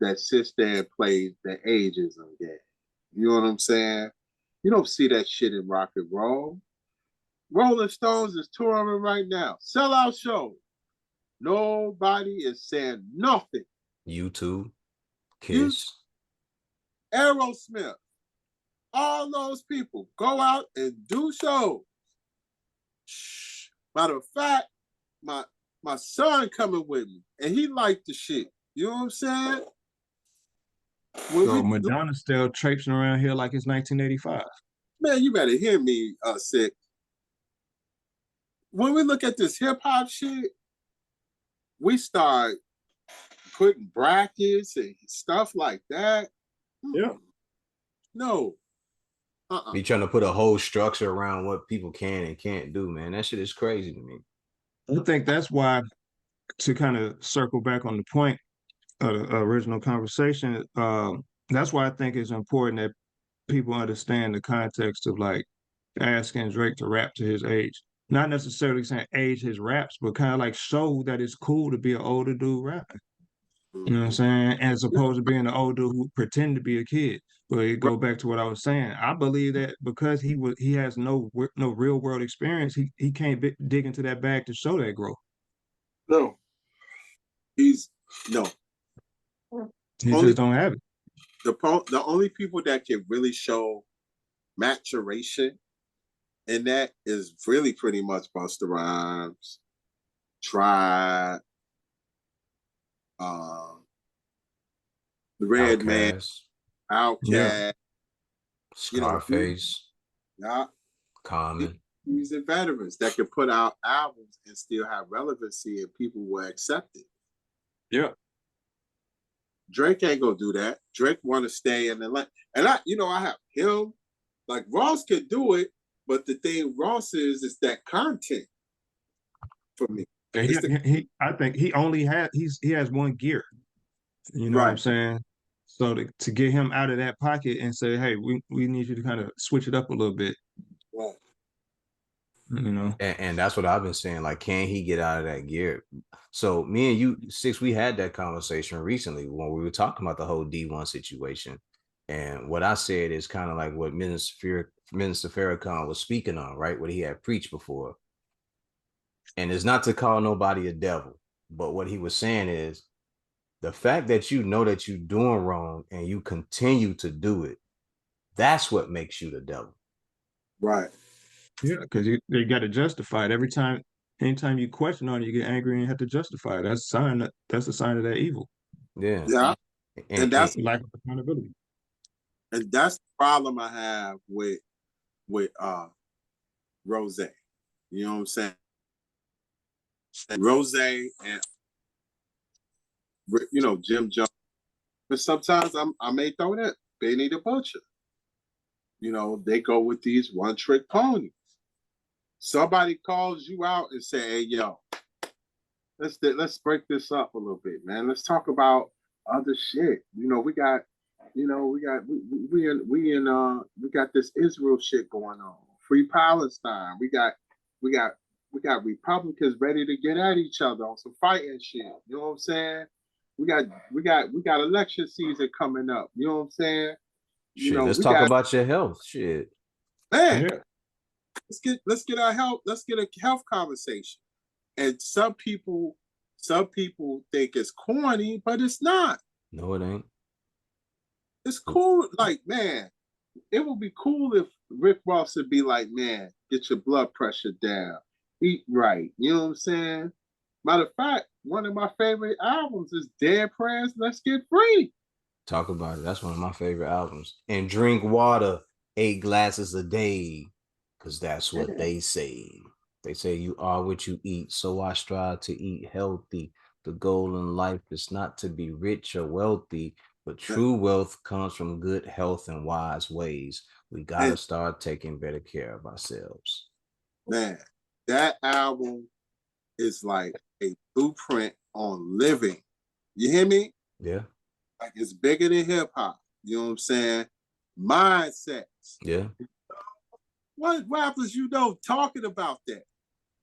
that sits there and plays the ageism game. You know what I'm saying? You don't see that shit in rock and roll. Rolling Stones is touring right now. Sellout shows. Nobody is saying nothing. YouTube, Kiss, Aerosmith. All those people go out and do shows. Matter of fact, my son coming with me, and he liked the shit. You know what I'm saying? So Madonna's still traipsing around here like it's 1985. Man, you better hear me, Sick. When we look at this hip hop shit, we start putting brackets and stuff like that. Yeah. No. Be trying to put a whole structure around what people can and can't do, man. That shit is crazy to me. I think that's why, to kind of circle back on the point of the original conversation, that's why I think it's important that people understand the context of like asking Drake to rap to his age. Not necessarily saying age his raps, but kind of like show that it's cool to be an older dude rapping. You know what I'm saying? As opposed to being an old dude who pretend to be a kid. But it go back to what I was saying. I believe that because he has no real world experience, he can't dig into that bag to show that growth. No, he's no. He Only just don't have it. the only people that can really show maturation and that is really pretty much Busta Rhymes, Tribe, the Red Man, Outkast, Yeah. Outkast, you know, Scarface, yeah, Common. these are veterans that can put out albums and still have relevancy and people will accept it. Yeah. Drake ain't gonna do that. Drake want to stay in the line, and I have him. Like Ross could do it, but the thing Ross is that content for me. I think he has one gear. You know what I'm Right. saying? So to get him out of that pocket and say, hey, we need you to kind of switch it up a little bit. Right. You know. And that's what I've been saying. Like, can he get out of that gear? So me and you, Six, we had that conversation recently when we were talking about the whole D1 situation. And what I said is kind of like what Minister Farrakhan was speaking on, right? What he had preached before. And it's not to call nobody a devil, but what he was saying is the fact that you know that you're doing wrong and you continue to do it, that's what makes you the devil. Right. Yeah, because they got to justify it anytime you question on it, you get angry and have to justify it. That's a sign of that evil. Yeah. Yeah. And Lack of accountability. And that's the problem I have with Rose. You know what I'm saying? Rose and Jim Jones. But sometimes I may throw that Benny the Butcher. You know, they go with these one-trick ponies. Somebody calls you out and say, "Hey, yo, let's break this up a little bit, man. Let's talk about other shit. You know, we got this Israel shit going on. Free Palestine. We got Republicans ready to get at each other on some fighting shit. You know what I'm saying? We got election season coming up. You know what I'm saying? Shit, let's talk about your health. Shit. Man, let's get our health. Let's get a health conversation. And some people think it's corny, but it's not. No, it ain't. It's cool. Like, man, it would be cool if Rick Ross would be like, man, get your blood pressure down. Eat right. You know what I'm saying? Matter of fact, one of my favorite albums is Dead Prayers, Let's Get Free. Talk about it. That's one of my favorite albums. And drink water 8 glasses a day, because that's what they say. They say you are what you eat, so I strive to eat healthy. The goal in life is not to be rich or wealthy, but true wealth comes from good health and wise ways. We got to start taking better care of ourselves. Man, that album is like a blueprint on living. You hear me? Yeah. Like it's bigger than hip hop. You know what I'm saying? Mindsets. Yeah. What rappers talking about that?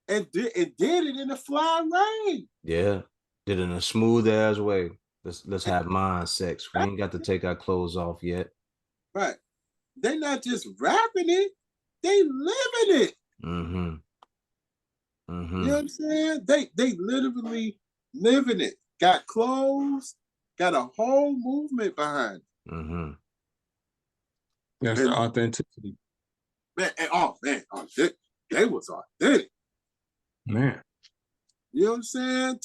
And did it in a fly rain. Yeah. Did it in a smooth ass way. Let's have mind sex. We ain't got to take our clothes off yet. Right. They're not just rapping it, they living it. Mm-hmm. Mm-hmm. You know what I'm saying? They literally living it. Got clothes, got a whole movement behind it. Mm-hmm. That's the authenticity. Man, they was authentic. Man. You know what I'm saying?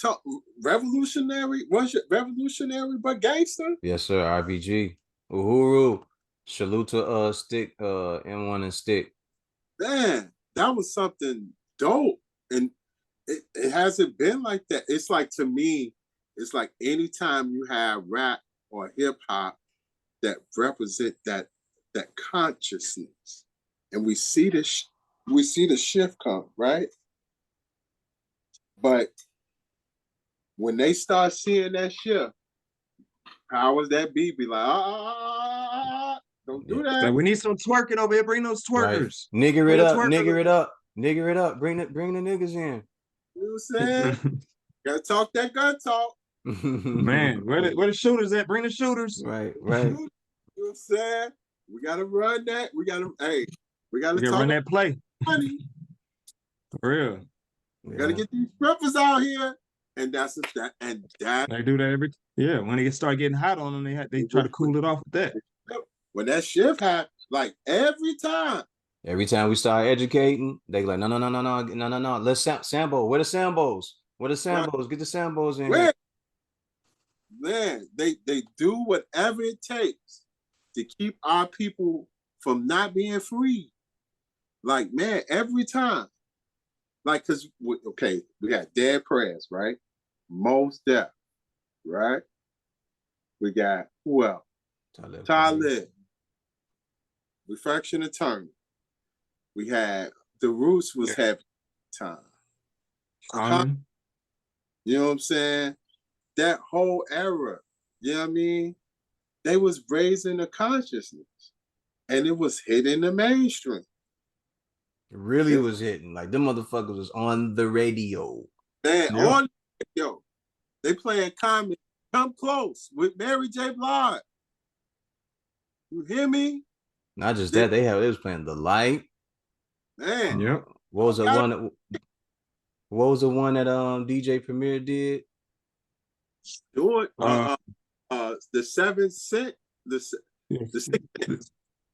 Revolutionary, was it revolutionary but gangster? Yes, sir. RBG. Uhuru. Salute to Stick, M1 and Stick. Man, that was something dope. And it hasn't been like that. It's like, to me, it's like anytime you have rap or hip hop that represent that consciousness, and we see the shift come, right? But when they start seeing that shift, powers that be like, don't do that. Like, we need some twerking over here. Bring those twerkers. Right. Nigger it up, nigger it up, nigger it up. Bring the niggas in. You know what I'm saying? Gotta talk that gun talk. Man, where the shooters at? Bring the shooters. Right, You right. know what I'm saying? We gotta run that. We gotta We gotta talk run about that play. money. For real. We gotta Yeah. get these strippers out here. And that's that. And that They do that when they start getting hot on them, they try to cool it off with that. when that shift happens, like every time. Every time we start educating, they like, no. Let's sample. Where the samples? Where the Right. samples? Get the samples in Where here. man, they do whatever it takes to keep our people from not being free. Like, man, every time. Like, cause okay, we got Dead Prez, right? Most Def, right? We got who else? Talib. Refraction Attorney. We had The Roots was having time. Common. You know what I'm saying? That whole era, you know what I mean? They was raising the consciousness and it was hitting the mainstream. It really was hitting. Like them motherfuckers was on the radio. Man, on the radio. They playing Common, Come Close with Mary J. Blige. You hear me? Not just that, they was playing The Light. Man. Yep. What was the one that DJ Premier did? Do it. The 7 Cent. The 6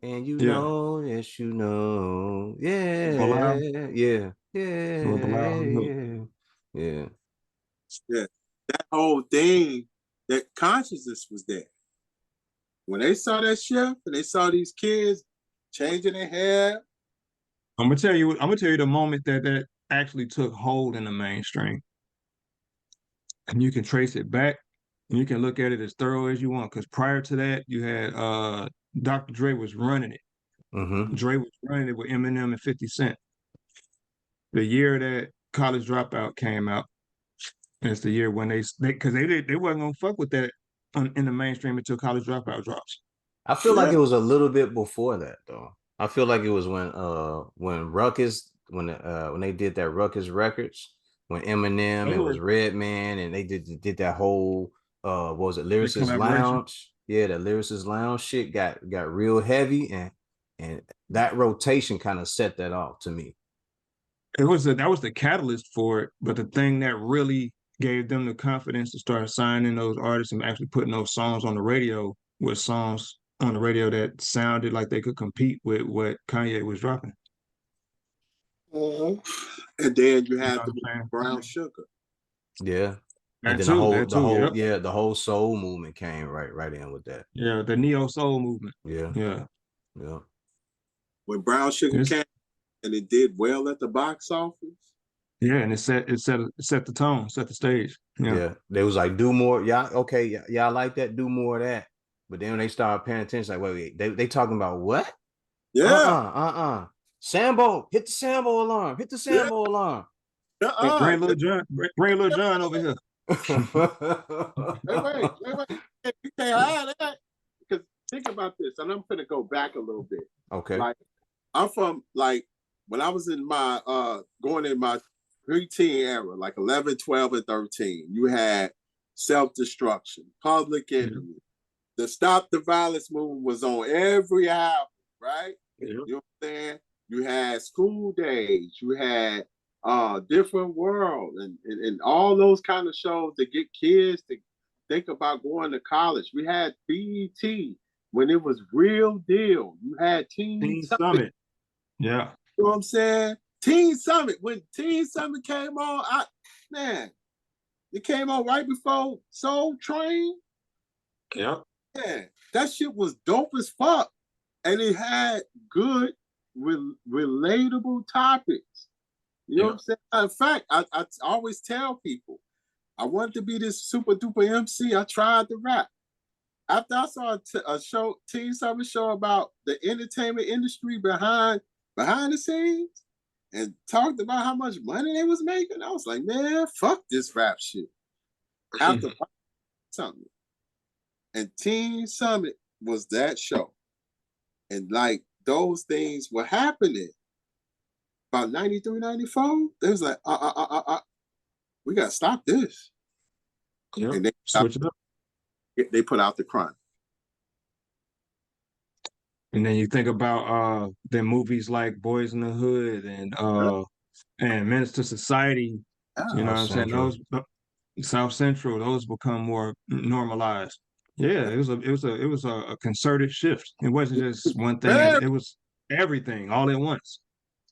And you know, yes, you know. Yeah. Yeah. That whole thing, that consciousness was there. When they saw that shift and they saw these kids changing their hair. I'm gonna tell you the moment that actually took hold in the mainstream. And you can trace it back and you can look at it as thorough as you want. Because prior to that, you had Dr. Dre was running it. Mm-hmm. Dre was running it with Eminem and 50 Cent. The year that College Dropout came out, it's the year when they wasn't gonna fuck with that in the mainstream until College Dropout drops. I feel like it was a little bit before that though. I feel like it was when Ruckus when they did that Ruckus Records, when Eminem and was Redman and they did that whole what was it, Lyricist Lounge? Yeah, the Lyricist Lounge shit got real heavy and that rotation kind of set that off to me. That was the catalyst for it, but the thing that really gave them the confidence to start signing those artists and actually putting those songs on the radio was songs on the radio that sounded like they could compete with what Kanye was dropping. And then you had the Brown Sugar. Yeah. And then the whole soul movement came right in with that. Yeah, the neo soul movement. Yeah. When Brown Sugar came and it did well at the box office. Yeah, and it set the tone, set the stage. Yeah. They was like, do more. Y'all like that, do more of that. But then when they started paying attention, like, wait, they talking about what? Yeah. Sambo, hit the Sambo alarm. Hit the Sambo alarm. Bring Lil John over here. Wait. You can't hide that. Because think about this, and I'm gonna go back a little bit. Okay. Like, I'm from, like, when I was in my going in my preteen era, like 11, 12, and 13, you had Self-Destruction, Public Enemy. The Stop the Violence movement was on every album, right? You know what I'm saying? You had School Days, you had Different World, and all those kind of shows to get kids to think about going to college. We had BET when it was real deal. You had Teen Summit. Yeah. You know what I'm saying? Teen Summit. When Teen Summit came on, it came on right before Soul Train. Yeah. Yeah, that shit was dope as fuck. And it had good, relatable topics. You know what I'm saying? In fact, I always tell people, I wanted to be this super duper MC. I tried to rap. After I saw a show, Teen Summit show about the entertainment industry behind the scenes and talked about how much money they was making, I was like, man, fuck this rap shit. After something. And Teen Summit was that show. And like those things were happening. About 93, 94, they was like, we gotta stop this. Yep. and Switch it up. they put out the Chronic. And then you think about the movies like Boys in the Hood and Menace to Society. You know South what I'm saying? Central. Those South Central, those become more normalized. Yeah, it was a concerted shift. It wasn't just one thing. Man, It was everything all at once.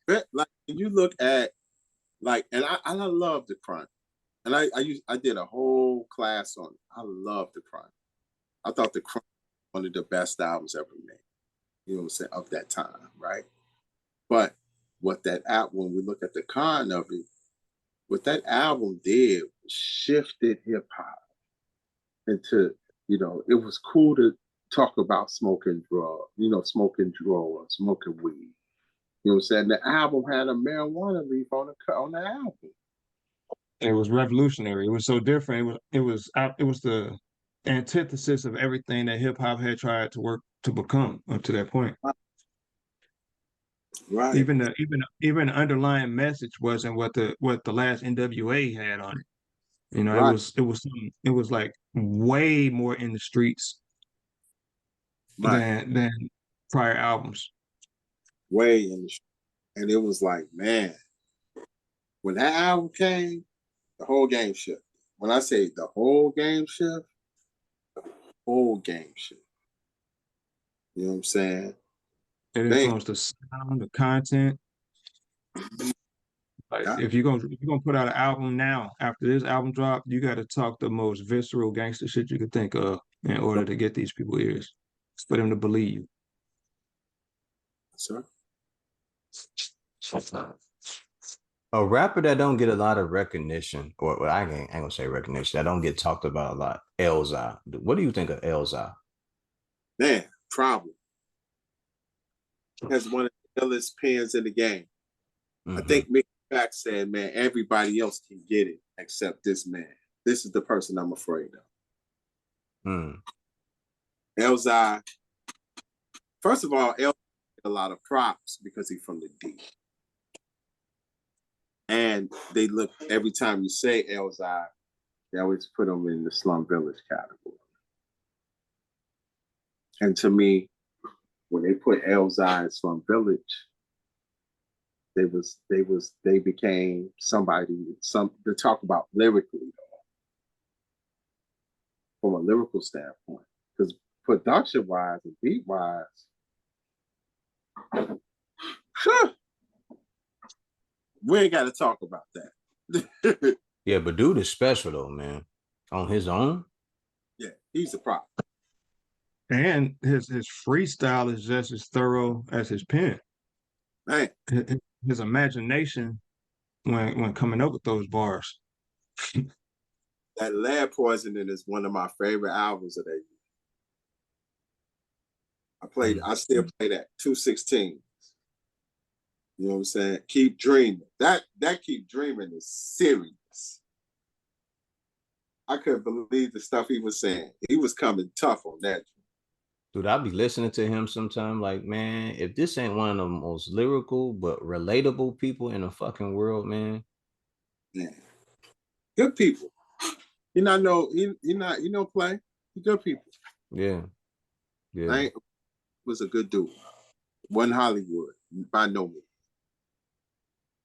like you look at like, and I love the Chronic, and I did a whole class on it. I love the Chronic. I thought the Chronic was one of the best albums ever made. You know what I'm saying, of that time, right? But what that album, when we look at the con of it, what that album did was shifted hip hop into, it was cool to talk about smoking drugs, smoking drugs, smoking weed. You know what I'm saying? The album had a marijuana leaf on the album. It was revolutionary. It was so different. It was the antithesis of everything that hip hop had tried to work to become up to that point. Right. Even the underlying message wasn't what the last NWA had on it. You know, Right. it was like way more in the streets Right. than prior albums. Way in the and it was like, man, when that album came, the whole game shifted. When I say the whole game shift, whole game shift. You know what I'm saying? It They, influenced the sound, the content. Like yeah, if you're gonna put out an album now, after this album drop, you got to talk the most visceral gangster shit you could think of in order to get these people ears, for them to believe. sir. A rapper that don't get a lot of recognition, or well, I ain't gonna say recognition, that don't get talked about a lot. Elza. What do you think of Elza? Man, problem. Has one of the illest pens in the game. I Mm-hmm. think Mick Fack said, man, everybody else can get it except this man. This is the person I'm afraid of. Mm. Elzai, first of all, Elzai a lot of props because he's from the D. And they look, every time you say Elzai, they always put him in the Slum Village category. And to me, when they put Elzai in Slum Village, they became somebody to talk about lyrically, from a lyrical standpoint. Because production wise and beat wise, we ain't got to talk about that. Yeah, but dude is special though, man. On his own. Yeah, he's a prop. And his freestyle is just as thorough as his pen. Man, His imagination when coming up with those bars. that Lead Poisoning is one of my favorite albums of that year. I still play that 216. You know what I'm saying? Keep Dreaming. That Keep Dreaming is serious. I couldn't believe the stuff he was saying. He was coming tough on that. Dude, I'll be listening to him sometime. Like, man, if this ain't one of the most lyrical but relatable people in the fucking world, man. Man. Good people. He not play. He good people. Yeah. Yeah. Was a good dude. Wasn't Hollywood by no means.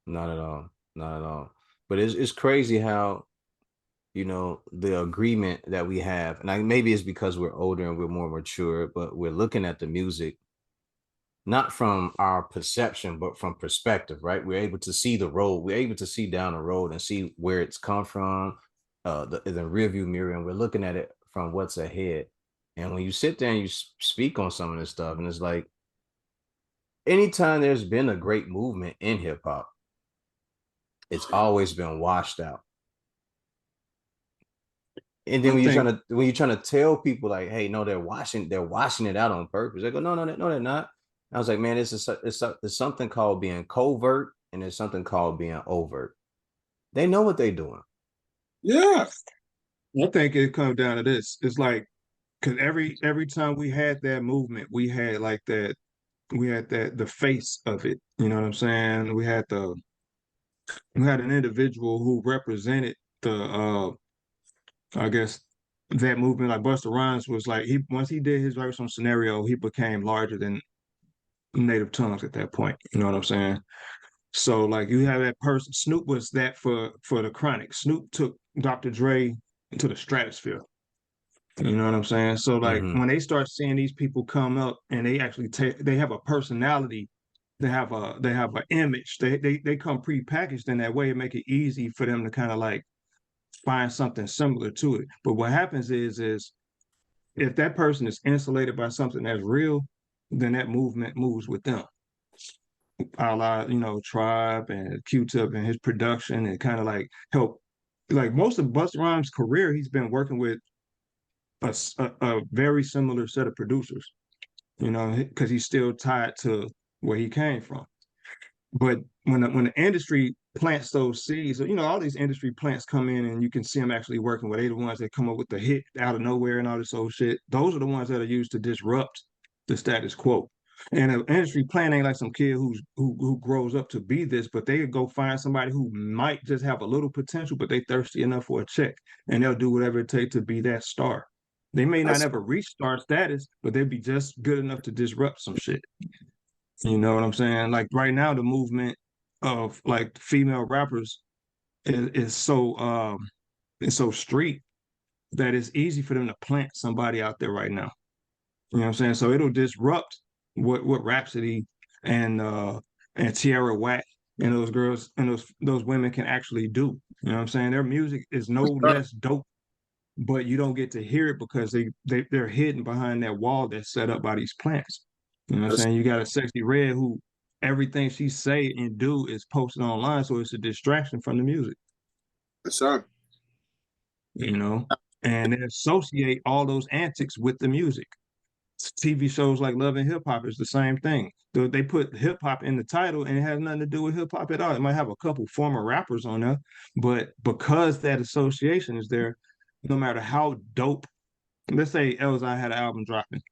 Not at all. Not at all. But it's crazy how, the agreement that we have, and maybe it's because we're older and we're more mature, but we're looking at the music not from our perception, but from perspective, right? We're able to see the road. We're able to see down the road and see where it's come from, the rearview mirror, and we're looking at it from what's ahead. And when you sit there and you speak on some of this stuff, and it's like, anytime there's been a great movement in hip hop, it's always been washed out. And then when you're trying to tell people like, hey, no, they're washing it out on purpose. They go, no, they're not. I was like, man, it's something called being covert, and there's something called being overt. They know what they're doing. Yeah. I think it comes down to this. It's like, because every time we had that movement, we had the face of it. You know what I'm saying? We had an individual who represented I guess that movement, like Busta Rhymes was like once he did his verse on Scenario, he became larger than Native Tongues at that point. You know what I'm saying? So like you have that person. Snoop was that for the Chronic. Snoop took Dr. Dre into the stratosphere. You know what I'm saying? So like Mm-hmm. when they start seeing these people come up and they actually they have a personality, they have an image. They come prepackaged in that way. It make it easy for them to kind of like find something similar to it. But what happens is if that person is insulated by something that's real, then that movement moves with them. A la, Tribe and Q-Tip and his production and kind of like help. Like most of Busta Rhymes' career, he's been working with a very similar set of producers, because he's still tied to where he came from. But when the industry plants those seeds, all these industry plants come in and you can see them actually working. Where they the ones that come up with the hit out of nowhere and all this old shit. Those are the ones that are used to disrupt the status quo. And an industry plant ain't like some kid who grows up to be this, but they could go find somebody who might just have a little potential, but they thirsty enough for a check, and they'll do whatever it takes to be that star. They may not That's ever reach star status, but they'd be just good enough to disrupt some shit. You know what I'm saying? Like right now, the movement of like female rappers is so street that it's easy for them to plant somebody out there right now. You know what I'm saying? So it'll disrupt what Rhapsody and Tierra Whack and those girls and those women can actually do. You know what I'm saying? Their music is no less dope, but you don't get to hear it because they're hidden behind that wall that's set up by these plants. You know what I'm that's saying? You got a Sexy Red who everything she say and do is posted online, so it's a distraction from the music. that's sir. You know, and they associate all those antics with the music. TV shows like Love and Hip Hop is the same thing. They put hip hop in the title and it has nothing to do with hip hop at all. It might have a couple former rappers on there, but because that association is there, no matter how dope, let's say Elzhi had an album dropping,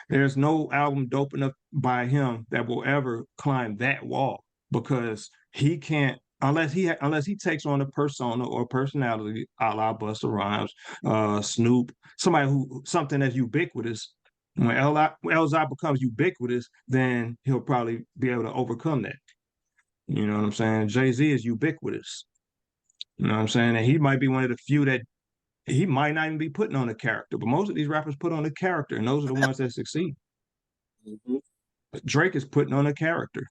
there's no album dope enough by him that will ever climb that wall because he can't unless he takes on a persona or personality a la Busta Rhymes, Snoop, something that's ubiquitous. When Elzhi becomes ubiquitous, then he'll probably be able to overcome that. You know what I'm saying? Jay-Z is ubiquitous. You know what I'm saying? And he might be one of the few that he might not even be putting on a character, but most of these rappers put on a character, and those are the ones that succeed. Mm-hmm. Drake is putting on a character.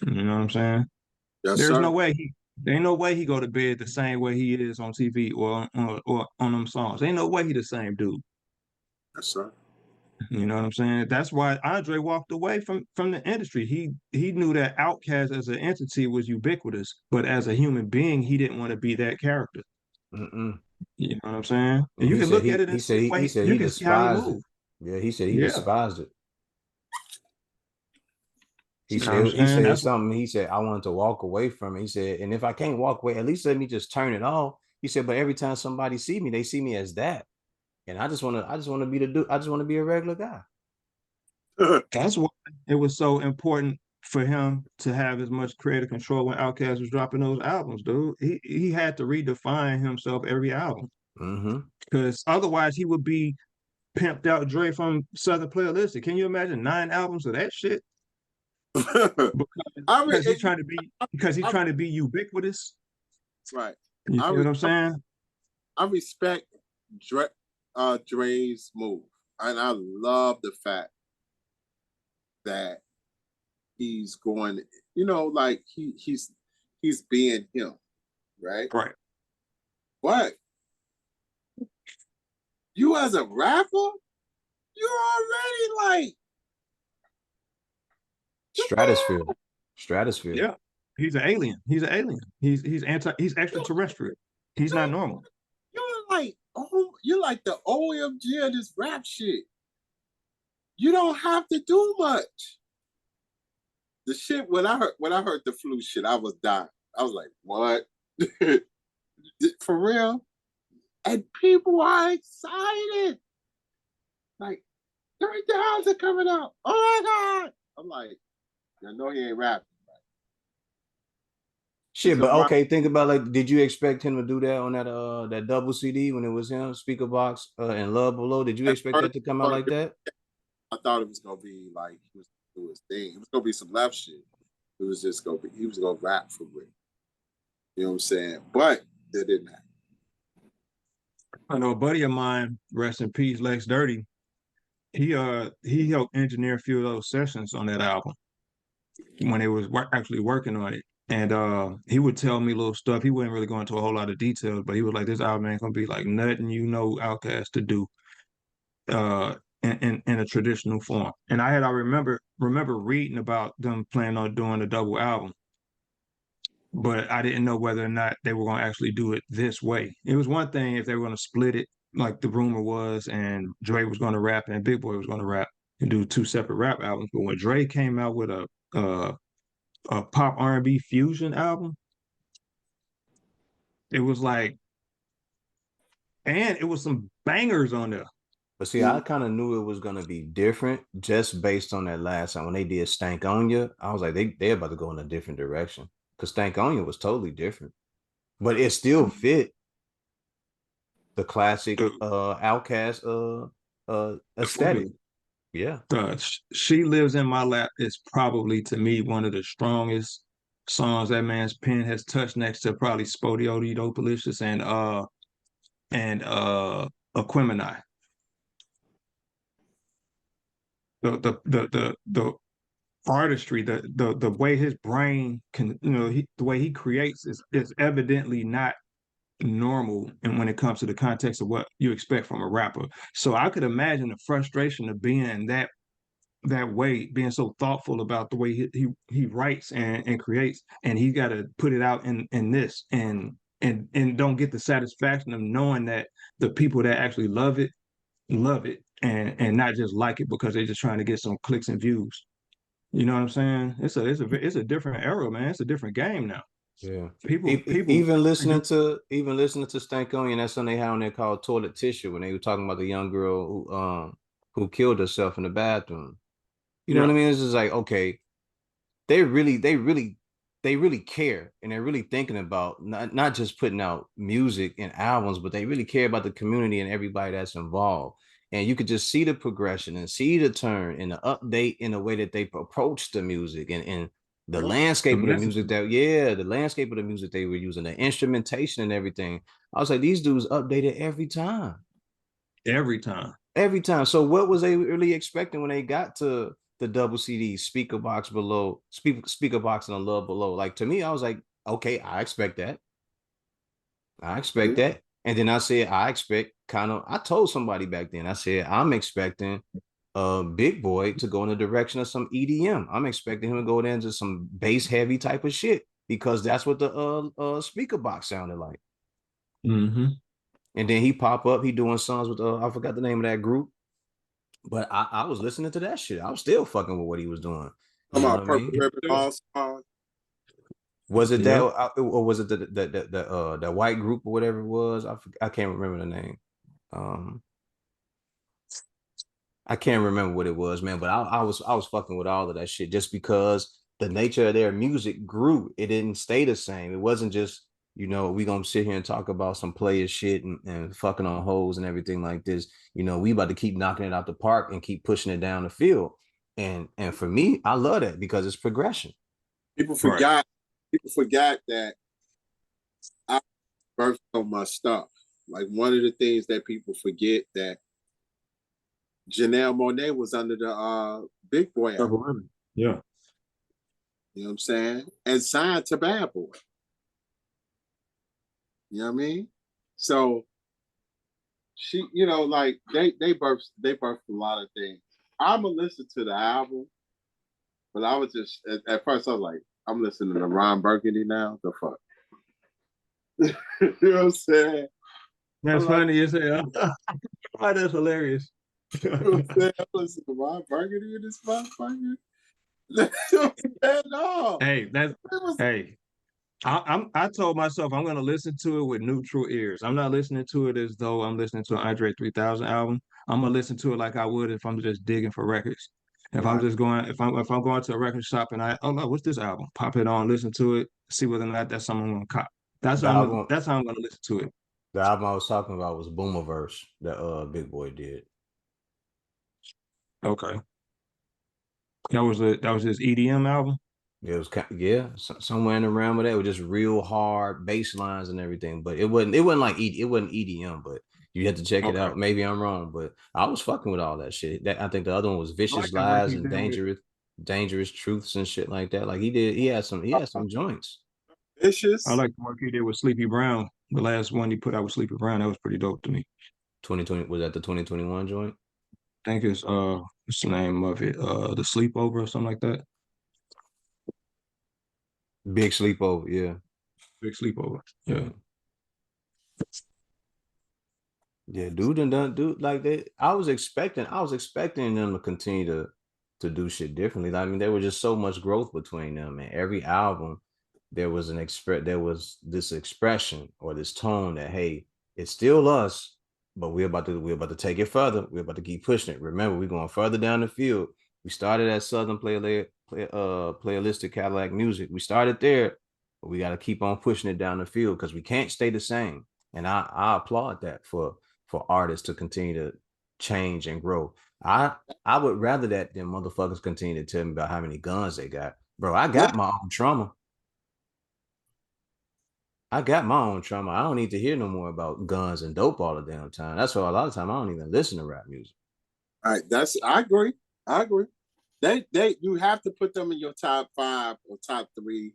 You know what I'm saying? Yes, There's no sir. way there ain't no way he go to bed the same way he is on TV or on them songs. Ain't no way he the same dude. Yes, sir. You know what I'm saying? That's why Andre walked away from the industry. He knew that Outkast as an entity was ubiquitous, but as a human being, he didn't want to be that character. Mm-mm. You know what I'm saying? And And you he can said look at it and see he said you he can see how he despised it. moved. Yeah, he said he Yeah. despised it. You know what I'm He saying? said That's what something. He said I wanted to walk away from it. He said, and if I can't walk away, at least let me just turn it off. He said, but every time somebody see me, they see me as that, and I just want to be the dude. I just want to be a regular guy. That's why it was so important for him to have as much creative control when Outkast was dropping those albums, dude. He had to redefine himself every album Mm-hmm. because otherwise he would be pimped out Dre from Southern Playalistic. Can you imagine 9 albums of that shit? I mean, Because he's I, trying to be ubiquitous. right. You I see what I'm saying? I respect Dre's move, and I love the fact that he's going. Like he's being him, right? Right. But you as a rapper, you're already like Stratosphere, stratosphere. Yeah. He's an alien. He's an alien. He's extraterrestrial. He's not normal. you're like you're like the OMG of this rap shit. You don't have to do much. The shit when I heard the flu shit, I was dying. I was like, what? For real? And people are excited. Like, 3,000 coming out. Oh my God. I'm like, I know he ain't rapping. Shit, but okay, think about like, did you expect him to do that on that double CD when it was him, Speaker Box and Love Below? Did you At expect first, that to come out like that? I thought it was gonna be like he was gonna do his thing. It was gonna be some left shit. It was just gonna be he was gonna rap for real. You know what I'm saying? But that didn't happen. I know a buddy of mine, rest in peace, Lex Dirty. He helped engineer a few of those sessions on that album when they was actually working on it. And he would tell me little stuff. He wouldn't really go into a whole lot of details, but he was like, "This album ain't gonna be like nothing you know Outkast to do in a traditional form." And I remember reading about them planning on doing a double album, but I didn't know whether or not they were going to actually do it this way. It was one thing if they were going to split it, like the rumor was, and Dre was going to rap and Big Boy was going to rap and do two separate rap albums. But when Dre came out with a pop R&B fusion album, it was like, and it was some bangers on there. But see, I kind of knew it was gonna be different just based on that last time when they did Stank on You. I was like, they about to go in a different direction because Stank on You was totally different, but it still fit the classic The, Outcast aesthetic. Yeah. She Lives in My Lap is probably to me one of the strongest songs that man's pen has touched, next to probably Spodio Dopalicious and Aquemini. The artistry, the way his brain can, the way he creates is evidently not normal, and when it comes to the context of what you expect from a rapper. So I could imagine the frustration of being that way, being so thoughtful about the way he writes and creates, and he got to put it out in this, and don't get the satisfaction of knowing that the people that actually love it, and not just like it because they're just trying to get some clicks and views. You know what I'm saying? It's a different era, man. It's a different game now. Yeah. People Even listening to Stank on You, and that's something they had on there called Toilet Tissue when they were talking about the young girl who killed herself in the bathroom. You know yeah. what I mean? It's just like, okay, they really care, and they're really thinking about not just putting out music and albums, but they really care about the community and everybody that's involved. And you could just see the progression and see the turn and the update in the way that they approach the music and the The landscape of the music messaging the landscape of the music they were using, the instrumentation and everything. I was like, these dudes updated every time. every time. Every time. So what was they really expecting when they got to the double CD, speaker box below, speaker box and a love below? Like to me, I was like, okay, I expect that. I expect Mm-hmm. that. And then I said, I expect kind of, I told somebody back then, I said, I'm expecting Big Boy to go in the direction of some EDM. I'm expecting him to go into some bass heavy type of shit because that's what the speaker box sounded like. Mm-hmm. And then he pop up, he doing songs with I forgot the name of that group, but I was listening to that shit. I was still fucking with what he was doing. You Talking know what about I Purple mean? Ribbon All Star. Was it that Yep. or was it the white group or whatever it was? I can't remember the name. Um, I can't remember what it was, man. But I was fucking with all of that shit just because the nature of their music grew. It didn't stay the same. It wasn't just we gonna sit here and talk about some player shit and fucking on hoes and everything like this. We about to keep knocking it out the park and keep pushing it down the field. And for me, I love that because it's progression. People Right. forgot. People forgot that I birthed so much stuff. Like one of the things that people forget that Janelle Monáe was under the Big Boy era. Yeah. You know what I'm saying? And signed to Bad Boy. You know what I mean? So she, like they birthed a lot of things. I'ma listen to the album, but I was just at first I was like, I'm listening to Ron Burgundy now. The fuck. You know what I'm saying? That's I'm like, funny as hell. Oh, that's hilarious. you know what I'm saying? I listen to Ron Burgundy in this motherfucker. No. Hey, hey. I told myself I'm gonna listen to it with neutral ears. I'm not listening to it as though I'm listening to an Andre 3000 album. I'm gonna listen to it like I would if I'm just digging for records. If I'm just going, if I'm going to a record shop and oh no, what's this album? Pop it on, listen to it, see whether or not that's something I'm gonna cop. The album, That's how I'm gonna listen to it. the album I was talking about was Boomerverse that Big Boy did. Okay. That was his EDM album. It was somewhere in the realm of that with just real hard bass lines and everything. But it wasn't like it wasn't EDM, but you had to check it Okay. out. Maybe I'm wrong, but I was fucking with all that shit. I think the other one was I like Vicious that work Lies he and did with Dangerous Truths and shit like that. Like he had some joints. I Vicious. like the work he did with Sleepy Brown. The last one he put out with Sleepy Brown, that was pretty dope to me. 2020 was that the 2021 joint? I think it's what's the name of it? The Sleepover or something like that. Big Sleepover, yeah. Big Sleepover. Yeah. Yeah. Yeah, dude and done dude like that. I was expecting them to continue to do shit differently. I mean, there was just so much growth between them, and every album there was this expression or this tone that hey, it's still us, but we're about to take it further. We're about to keep pushing it. Remember, we're going further down the field. We started at Southern playalistic Cadillac music. We started there, but we got to keep on pushing it down the field because we can't stay the same. And I applaud that for artists to continue to change and grow. I would rather that than motherfuckers continue to tell me about how many guns they got. Bro, I Yeah. got my own trauma. I got my own trauma. I don't need to hear no more about guns and dope all the damn time. That's why a lot of time I don't even listen to rap music. All right. I agree. I agree. You have to put them in your top 5 or top 3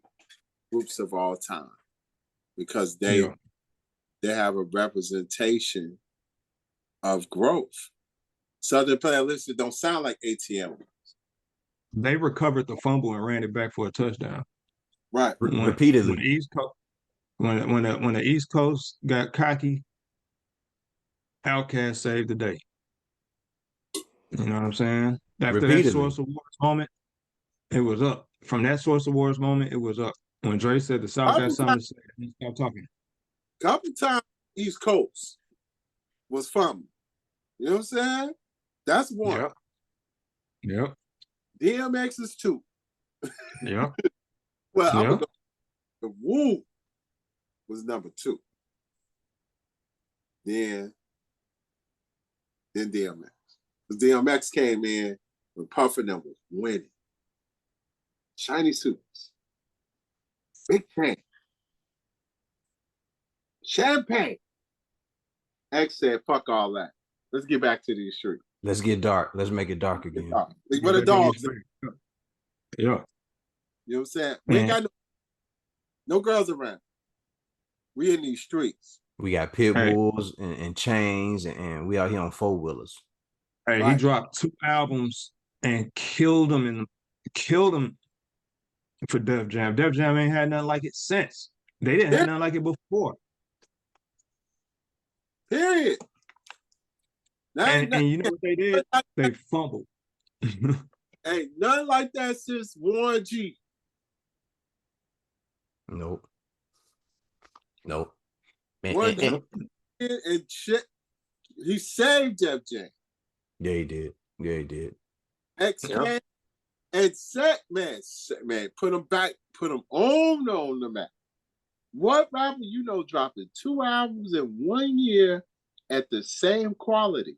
groups of all time because they have a representation of growth. Southern Playalistic don't sound like ATM. They recovered the fumble and ran it back for a touchdown. Right. Repeatedly. When the East Coast when the East Coast got cocky, Outkast saved the day. You know what I'm saying? After that Repeatedly. Source Awards moment, it was up. From that Source Awards moment, it was up. When Dre said the South got something to say, he stopped talking. Couple times East Coast was fun. You know what I'm saying? That's one. Yep. Yep. DMX is 2. Yep. Well, I'm Yep. gonna go. The Woo was number 2. Then DMX. Because DMX came in when Puff and them was winning. Shiny suits. Big chain. Champagne. X said, fuck all that. Let's get back to these streets. Let's get dark. Let's make it dark again. Like, where the dogs at? Yeah. You know what I'm saying? We ain't got no girls around. We in these streets. We got pit bulls and chains, and we out here on 4-wheelers. Hey, right. He dropped 2 albums and killed them for Def Jam. Def Jam ain't had nothing like it since. They didn't have nothing like it before. Period. And you know what they did? They fumbled. Hey, nothing like that since Warren G. Nope. Warren G. And shit. He saved Def Jam. Yeah, he did. X and set man, put them on the map. What rapper you know dropping 2 albums in 1 year at the same quality?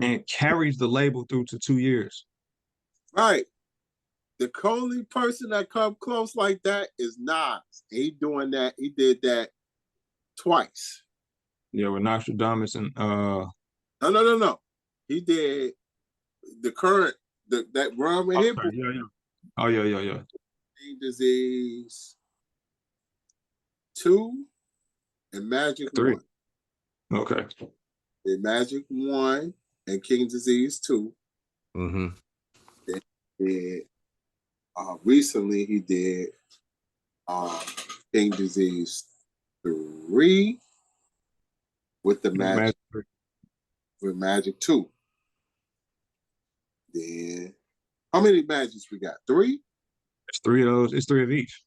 And carries the label through to 2 years. Right. The only person that come close like that is Nas. He doing that. He did that twice. Yeah, with Nostradamus and No. He did the current that run with him. Yeah. Oh yeah. Disease 2 and Magic 3. 1. Okay. The Magic 1 and King Disease 2. Mm-hmm. Then he did, recently he did King Disease 3 with the Magic with Magic 2. Then how many Magics we got? 3? It's 3 of those. It's 3 of each.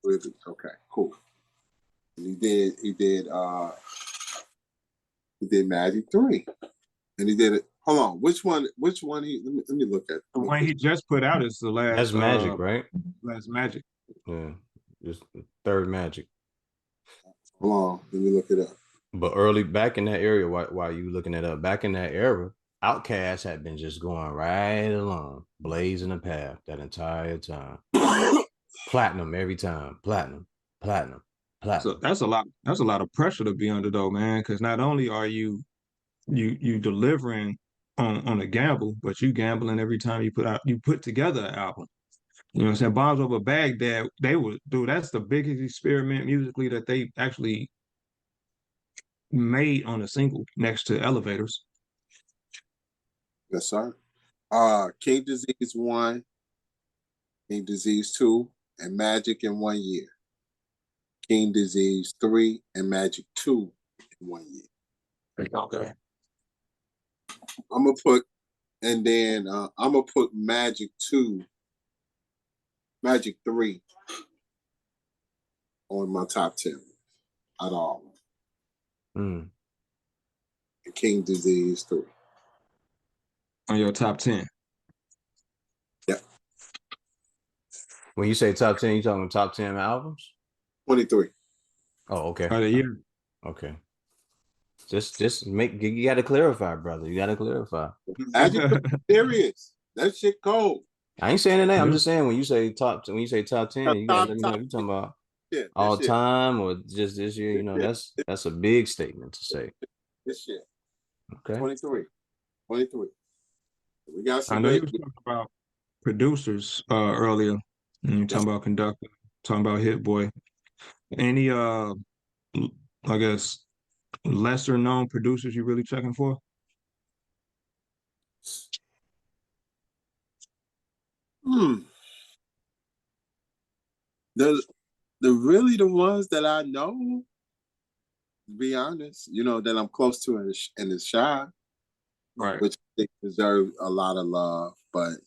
3 of each. Okay, cool. And he did Magic 3. And he did it. Hold on. Which one? Which one? Let me look at. The one he just put out is the That's Magic, right? last Magic. Yeah, just the third Magic. Hold on. Let me look it up. But early back in that area, while you looking it up, back in that era, Outkast had been just going right along, blazing a path that entire time. Platinum every time, platinum, platinum, So platinum. that's a lot. That's a lot of pressure to be under, though, man. Because not only are you delivering on a gamble, but you gambling every time you put together an album. You know what I'm saying? Bombs Over Baghdad, they would dude, that's the biggest experiment musically that they actually made on a single next to Elevators. Yes, sir. King Disease 1, King Disease 2, and Magic in 1 year. King Disease 3 and Magic 2 in 1 year. Okay. I'm gonna put, and then I'm gonna put Magic 2, Magic 3 on my top 10 at all. Mm. And King Disease 3. On your top 10. Yeah. When you say top 10, you talking top 10 albums? 23. Oh, okay. Of the year. Okay. Just make you got to clarify, brother. You got to clarify. Magic serious. That shit cold. I ain't saying that. I'm just saying when you say top 10, you got to let me know if you're talking about shit, all shit. time or just this year. You know, that's a big statement to say. This shit. Okay. 23. 23. We got some. I know you were talking about producers earlier. And you're talking about Conductor, talking about Hit Boy. Any I guess lesser known producers you really checking for? The really the ones that I know, to be honest, you know, that I'm close to in the shy, Right. which they deserve a lot of love, but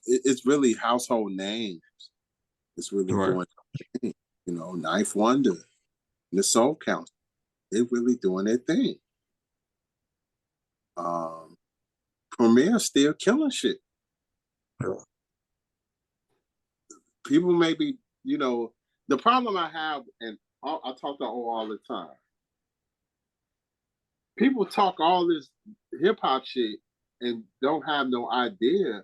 it's really household names. It's really doing, you know, Knife Wonder, and the Soul Council. They're really doing their thing. Premier still killing shit. People may be, you know, the problem I have, and I talk to all the time. People talk all this hip hop shit and don't have no idea.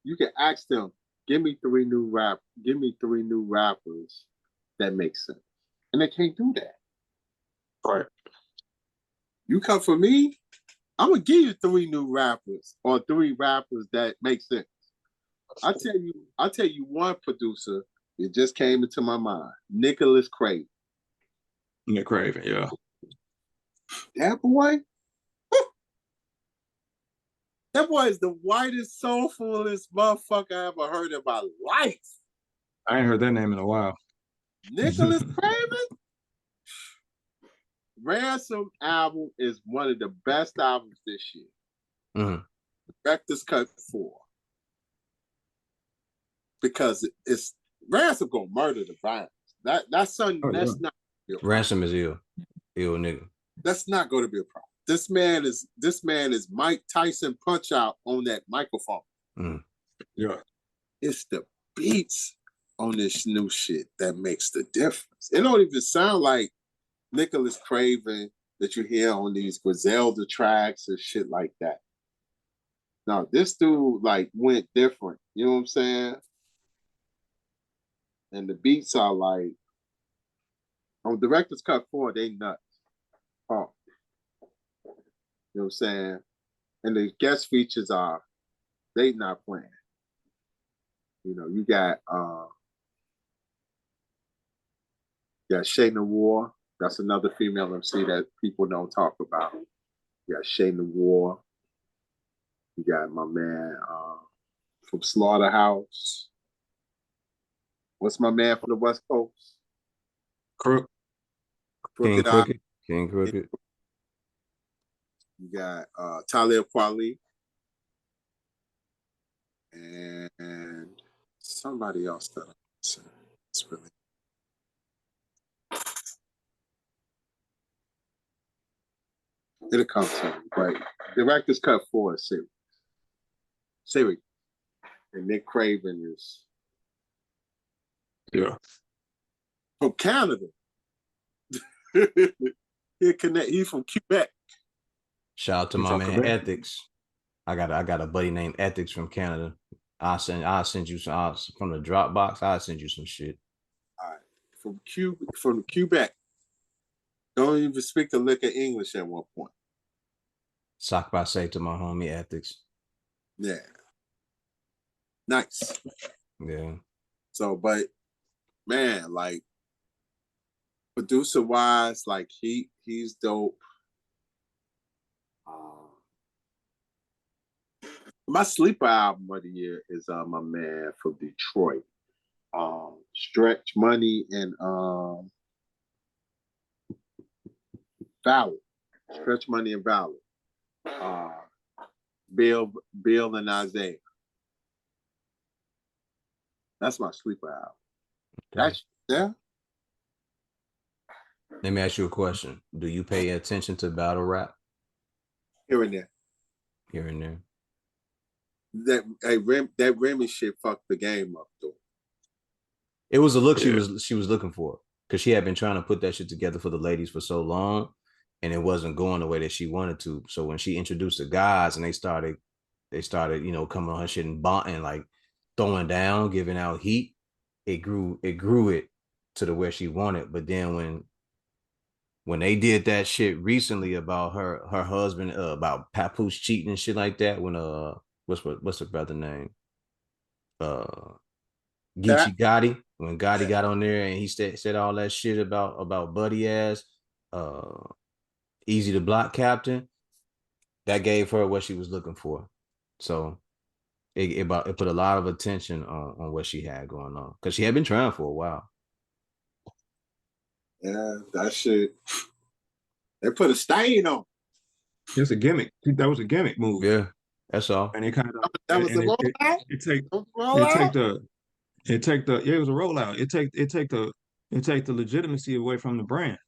You can ask them, give me three new rappers that make sense. And they can't do that. Right. You come for me, I'm gonna give you three new rappers or three rappers that make sense. I'll tell you one producer, it just came into my mind. Nicholas Craven. Nick Craven, yeah. That boy, that boy is the whitest, soulfulest motherfucker I ever heard in my life. I ain't heard that name in a while. Nicholas Craven? Ransom album is one of the best albums this year. Mm-hmm. Director's Cut 4. Because it's Ransom gonna murder the violence. That's not Ransom is ill nigga. That's not going to be a problem. This man is Mike Tyson Punch Out on that microphone. Mm. Yeah. It's the beats on this new shit that makes the difference. It don't even sound like Nicholas Craven that you hear on these Griselda tracks and shit like that. No, this dude like went different. You know what I'm saying? And the beats are like on Director's Cut 4, they nuts. Oh. You know what I'm saying? And the guest features are, they not playing. You know, you got Shay Noir. That's another female MC that people don't talk about. You got Shay Noir. You got my man from Slaughterhouse. What's my man from the West Coast? King Crooked. You got Talib Kweli. And somebody else that it's really. It'll come to me. But Director's Cut 4 is series. And Nick Craven is from Canada. He's from Quebec. Shout out to my man Ethics. I got a buddy named Ethics from Canada. I'll send you some from the Dropbox. I'll send you some shit. All right. From Quebec. Don't even speak a lick of English at one point. Sock by say to my homie Ethics. Yeah. Nice. Yeah. So, but man, like producer wise, like he's dope. My sleeper album of the year is my man from Detroit, Stretch Money and Valid. Stretch Money and Valid. Bill and Isaiah. That's my sleeper album. That's yeah. Let me ask you a question. Do you pay attention to battle rap? Here and there. Here and there. That Remy shit fucked the game up though. It was a look she was looking for, because she had been trying to put that shit together for the ladies for so long, and it wasn't going the way that she wanted to. So when she introduced the guys and they started, coming on her shit and like throwing down, giving out heat, it grew it to the where she wanted. But then when they did that shit recently about her husband, about Papoose cheating and shit like that, when what's her brother name? Geechee Gotti. When Gotti got on there and he said all that shit about Buddy ass, Easy the Block Captain, that gave her what she was looking for. So it put a lot of attention on what she had going on, because she had been trying for a while. Yeah, that shit. They put a stain on. It's a gimmick. That was a gimmick move. Yeah, that's all. And it kind of that was the rollout. It was a rollout. It take the legitimacy away from the brand.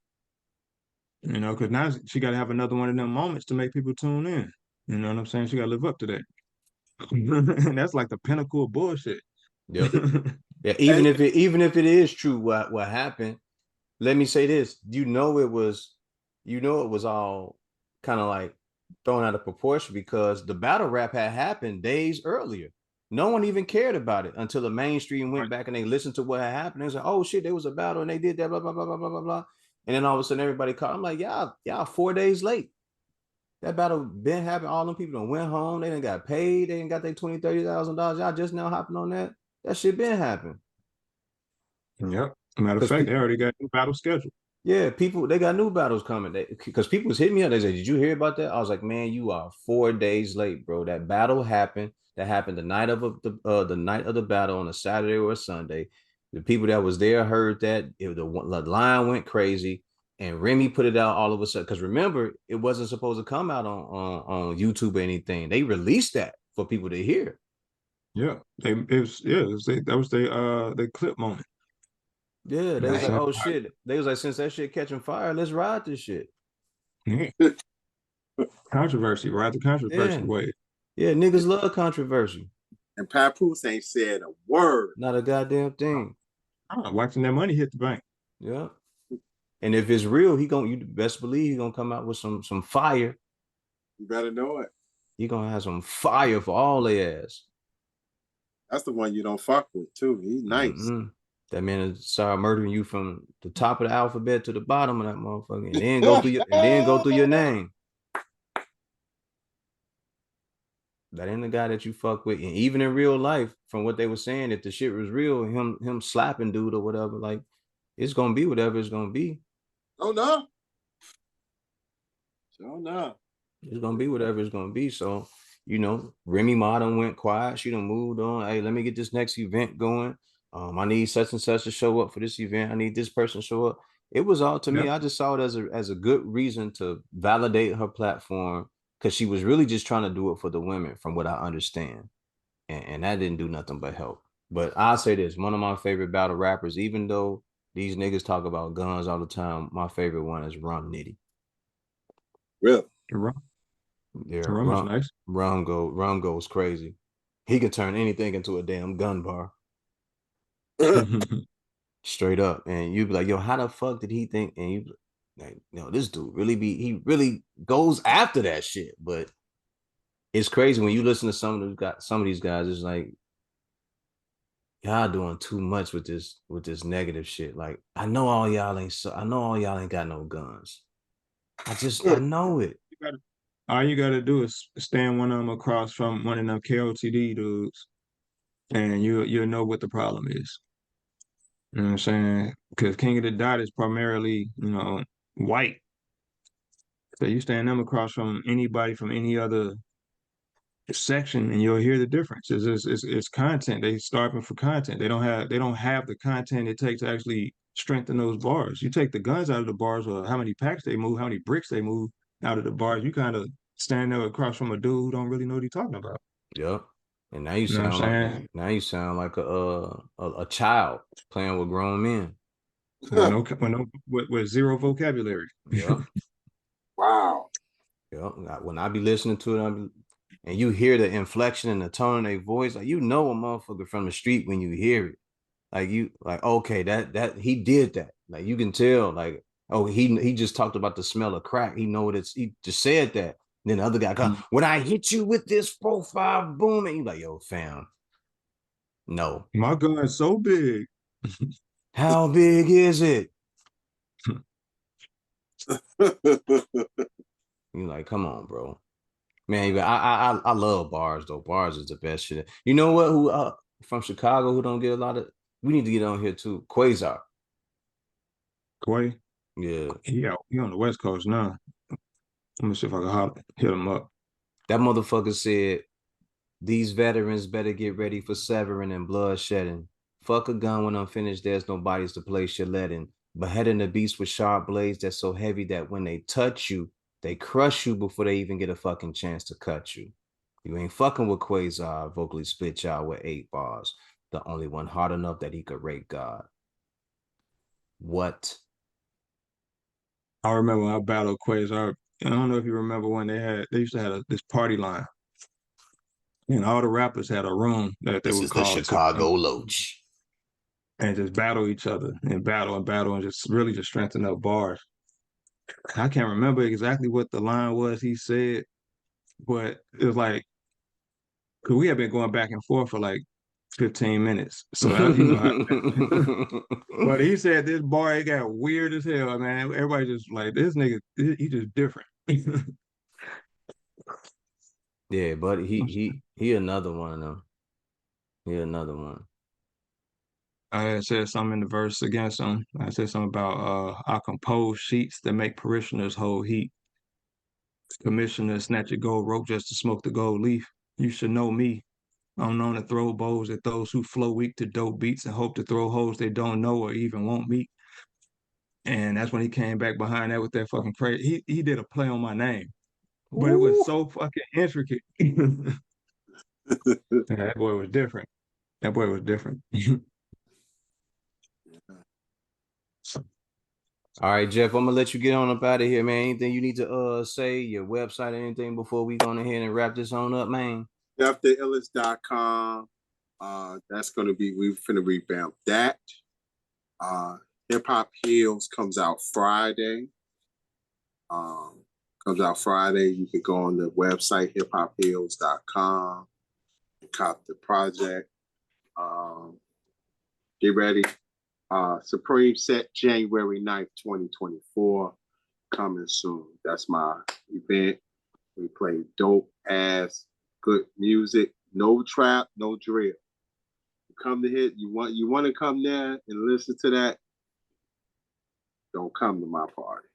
You know, because now she got to have another one of them moments to make people tune in. You know what I'm saying? She got to live up to that. And that's like the pinnacle of bullshit. Yep. Yeah. Even if it is true what happened, let me say this: it was all kind of like thrown out of proportion, because the battle rap had happened days earlier. No one even cared about it until the mainstream went back and they listened to what had happened. They was like, oh shit, there was a battle and they did that, blah, blah, blah, blah, blah, blah, blah. And then all of a sudden everybody called. I'm like, y'all 4 days late. That battle been happening. All them people done went home. They done got paid. They done got their $20,000-$30,000. Y'all just now hopping on that. That shit been happening. Yep. Matter of fact, they already got a new battle scheduled. Yeah, they got new battles coming. Because people was hitting me up. They said, did you hear about that? I was like, man, you are 4 days late, bro. That battle happened. That happened the night of the battle on a Saturday or a Sunday. The people that was there heard that. The line went crazy, and Remy put it out all of a sudden. Because remember, it wasn't supposed to come out on YouTube or anything. They released that for people to hear. Yeah, that was their clip moment. Yeah, they was like, oh shit. They was like, since that shit catching fire, let's ride this shit. Yeah. Controversy, ride the controversy way. Yeah, niggas love controversy. And Papoose ain't said a word. Not a goddamn thing. I'm watching that money hit the bank. Yeah. And if it's real, you best believe he's gonna come out with some fire. You better know it. He gonna have some fire for all their ass. That's the one you don't fuck with too. He's nice. Mm-hmm. That man started murdering you from the top of the alphabet to the bottom of that motherfucker, and then go through your name. That ain't the guy that you fuck with. And even in real life, from what they were saying, if the shit was real, him slapping dude or whatever, like, it's gonna be whatever it's gonna be. Oh no. So no. It's gonna be whatever it's gonna be. So, Remy Ma done went quiet. She done moved on. Hey, let me get this next event going. I need such and such to show up for this event. I need this person to show up. It was all to me. I just saw it as a good reason to validate her platform, because she was really just trying to do it for the women, from what I understand. And that didn't do nothing but help. But I'll say this, one of my favorite battle rappers, even though these niggas talk about guns all the time, my favorite one is Rum Nitty. Really? Rum, Yeah, rum is nice. Rum goes crazy. He can turn anything into a damn gun bar. Straight up. And you'd be like, yo, how the fuck did he think? And you like, this dude he really goes after that shit. But it's crazy when you listen to some of these guys, it's like, y'all doing too much with this negative shit. Like, I know all y'all ain't got no guns. I know it. All you gotta do is stand one of them across from one of them KOTD dudes, and you'll know what the problem is. You know what I'm saying? Because King of the Dot is primarily, white. So you stand them across from anybody from any other section, and you'll hear the difference. It's content. They starving for content. They don't have the content it takes to actually strengthen those bars. You take the guns out of the bars, or how many packs they move, how many bricks they move out of the bars. You kind of stand there across from a dude who don't really know what he's talking about. Yep. And You know what I'm saying? now you sound like a child playing with grown men. With zero vocabulary. Yep. Wow. Yep. When I be listening to it, and you hear the inflection and the tone of their voice, like, a motherfucker from the street when you hear it. Like okay, that he did that. Like, you can tell, like, oh, he just talked about the smell of crack. He just said that. And then the other guy comes, when I hit you with this 4-5 boom, and you like, yo, fam, no. My gun's so big. How big is it? You like, come on, bro. Man, I love bars though. Bars is the best shit. You know what? Who from Chicago who don't get a lot of? We need to get on here too. Quasar. Quay, Yeah, he on the West Coast now. Let me see if I can hit him up. that motherfucker said these veterans better get ready for severing and blood shedding. Fuck a gun when I'm finished. There's no bodies to place your lead in. Beheading the beast with sharp blades that's so heavy that when they touch you, they crush you before they even get a fucking chance to cut you. You ain't fucking with Quasar, vocally spit y'all with 8 bars. The only one hard enough that he could rape God. What? I remember when I battled Quasar. I don't know if you remember when they used to have this party line, and all the rappers had a room that they This would is the call to Chicago Loach. and just battle each other and battle and just really just strengthen up bars. I can't remember exactly what the line was he said, but it was like, because we had been going back and forth for like 15 minutes. So you know how. But he said this bar, it got weird as hell, man. Everybody just like, this nigga, he just different. Yeah, but he another one of them. He another one. I had said something in the verse against him. I said something about I compose sheets that make parishioners hold heat. Commissioners snatch a gold rope just to smoke the gold leaf. You should know me. I'm known to throw bows at those who flow weak to dope beats and hope to throw hoes they don't know or even won't meet. And that's when he came back behind that with that fucking crazy. He did a play on my name, but it was Ooh. so fucking intricate. That boy was different. That boy was different. All right, Jeff, I'm gonna let you get on up out of here, man. Anything you need to say, your website or anything before we go ahead and wrap this on up, man? JeffDaIllest.com. That's gonna be we're finna revamp that. Hip Hop Heals comes out Friday. You can go on the website hiphopheals.com and cop the project. Get ready. Supreme Set January 9th, 2024. Coming soon. That's my event. We play dope ass good music. No trap, no drill. You come to hit, you want to come there and listen to that. Don't come to my party.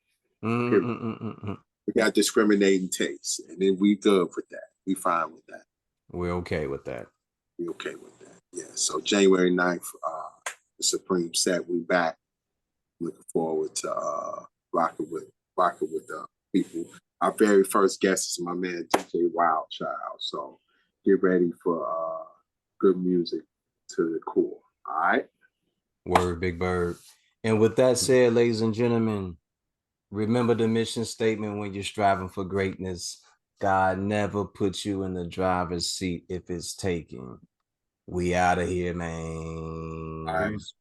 We got discriminating tastes, and then we good with that. We fine with that. We're okay with that. We okay with that. Yeah. So January 9th, the Supreme Set, we back. Looking forward to rocking with the people. Our very first guest is my man DJ Wildchild. So get ready for good music to the core. All right. Word, Big Bird. And with that said, ladies and gentlemen, Remember the mission statement when you're striving for greatness. God never puts you in the driver's seat if it's taken. We out of here, man. All right. Peace.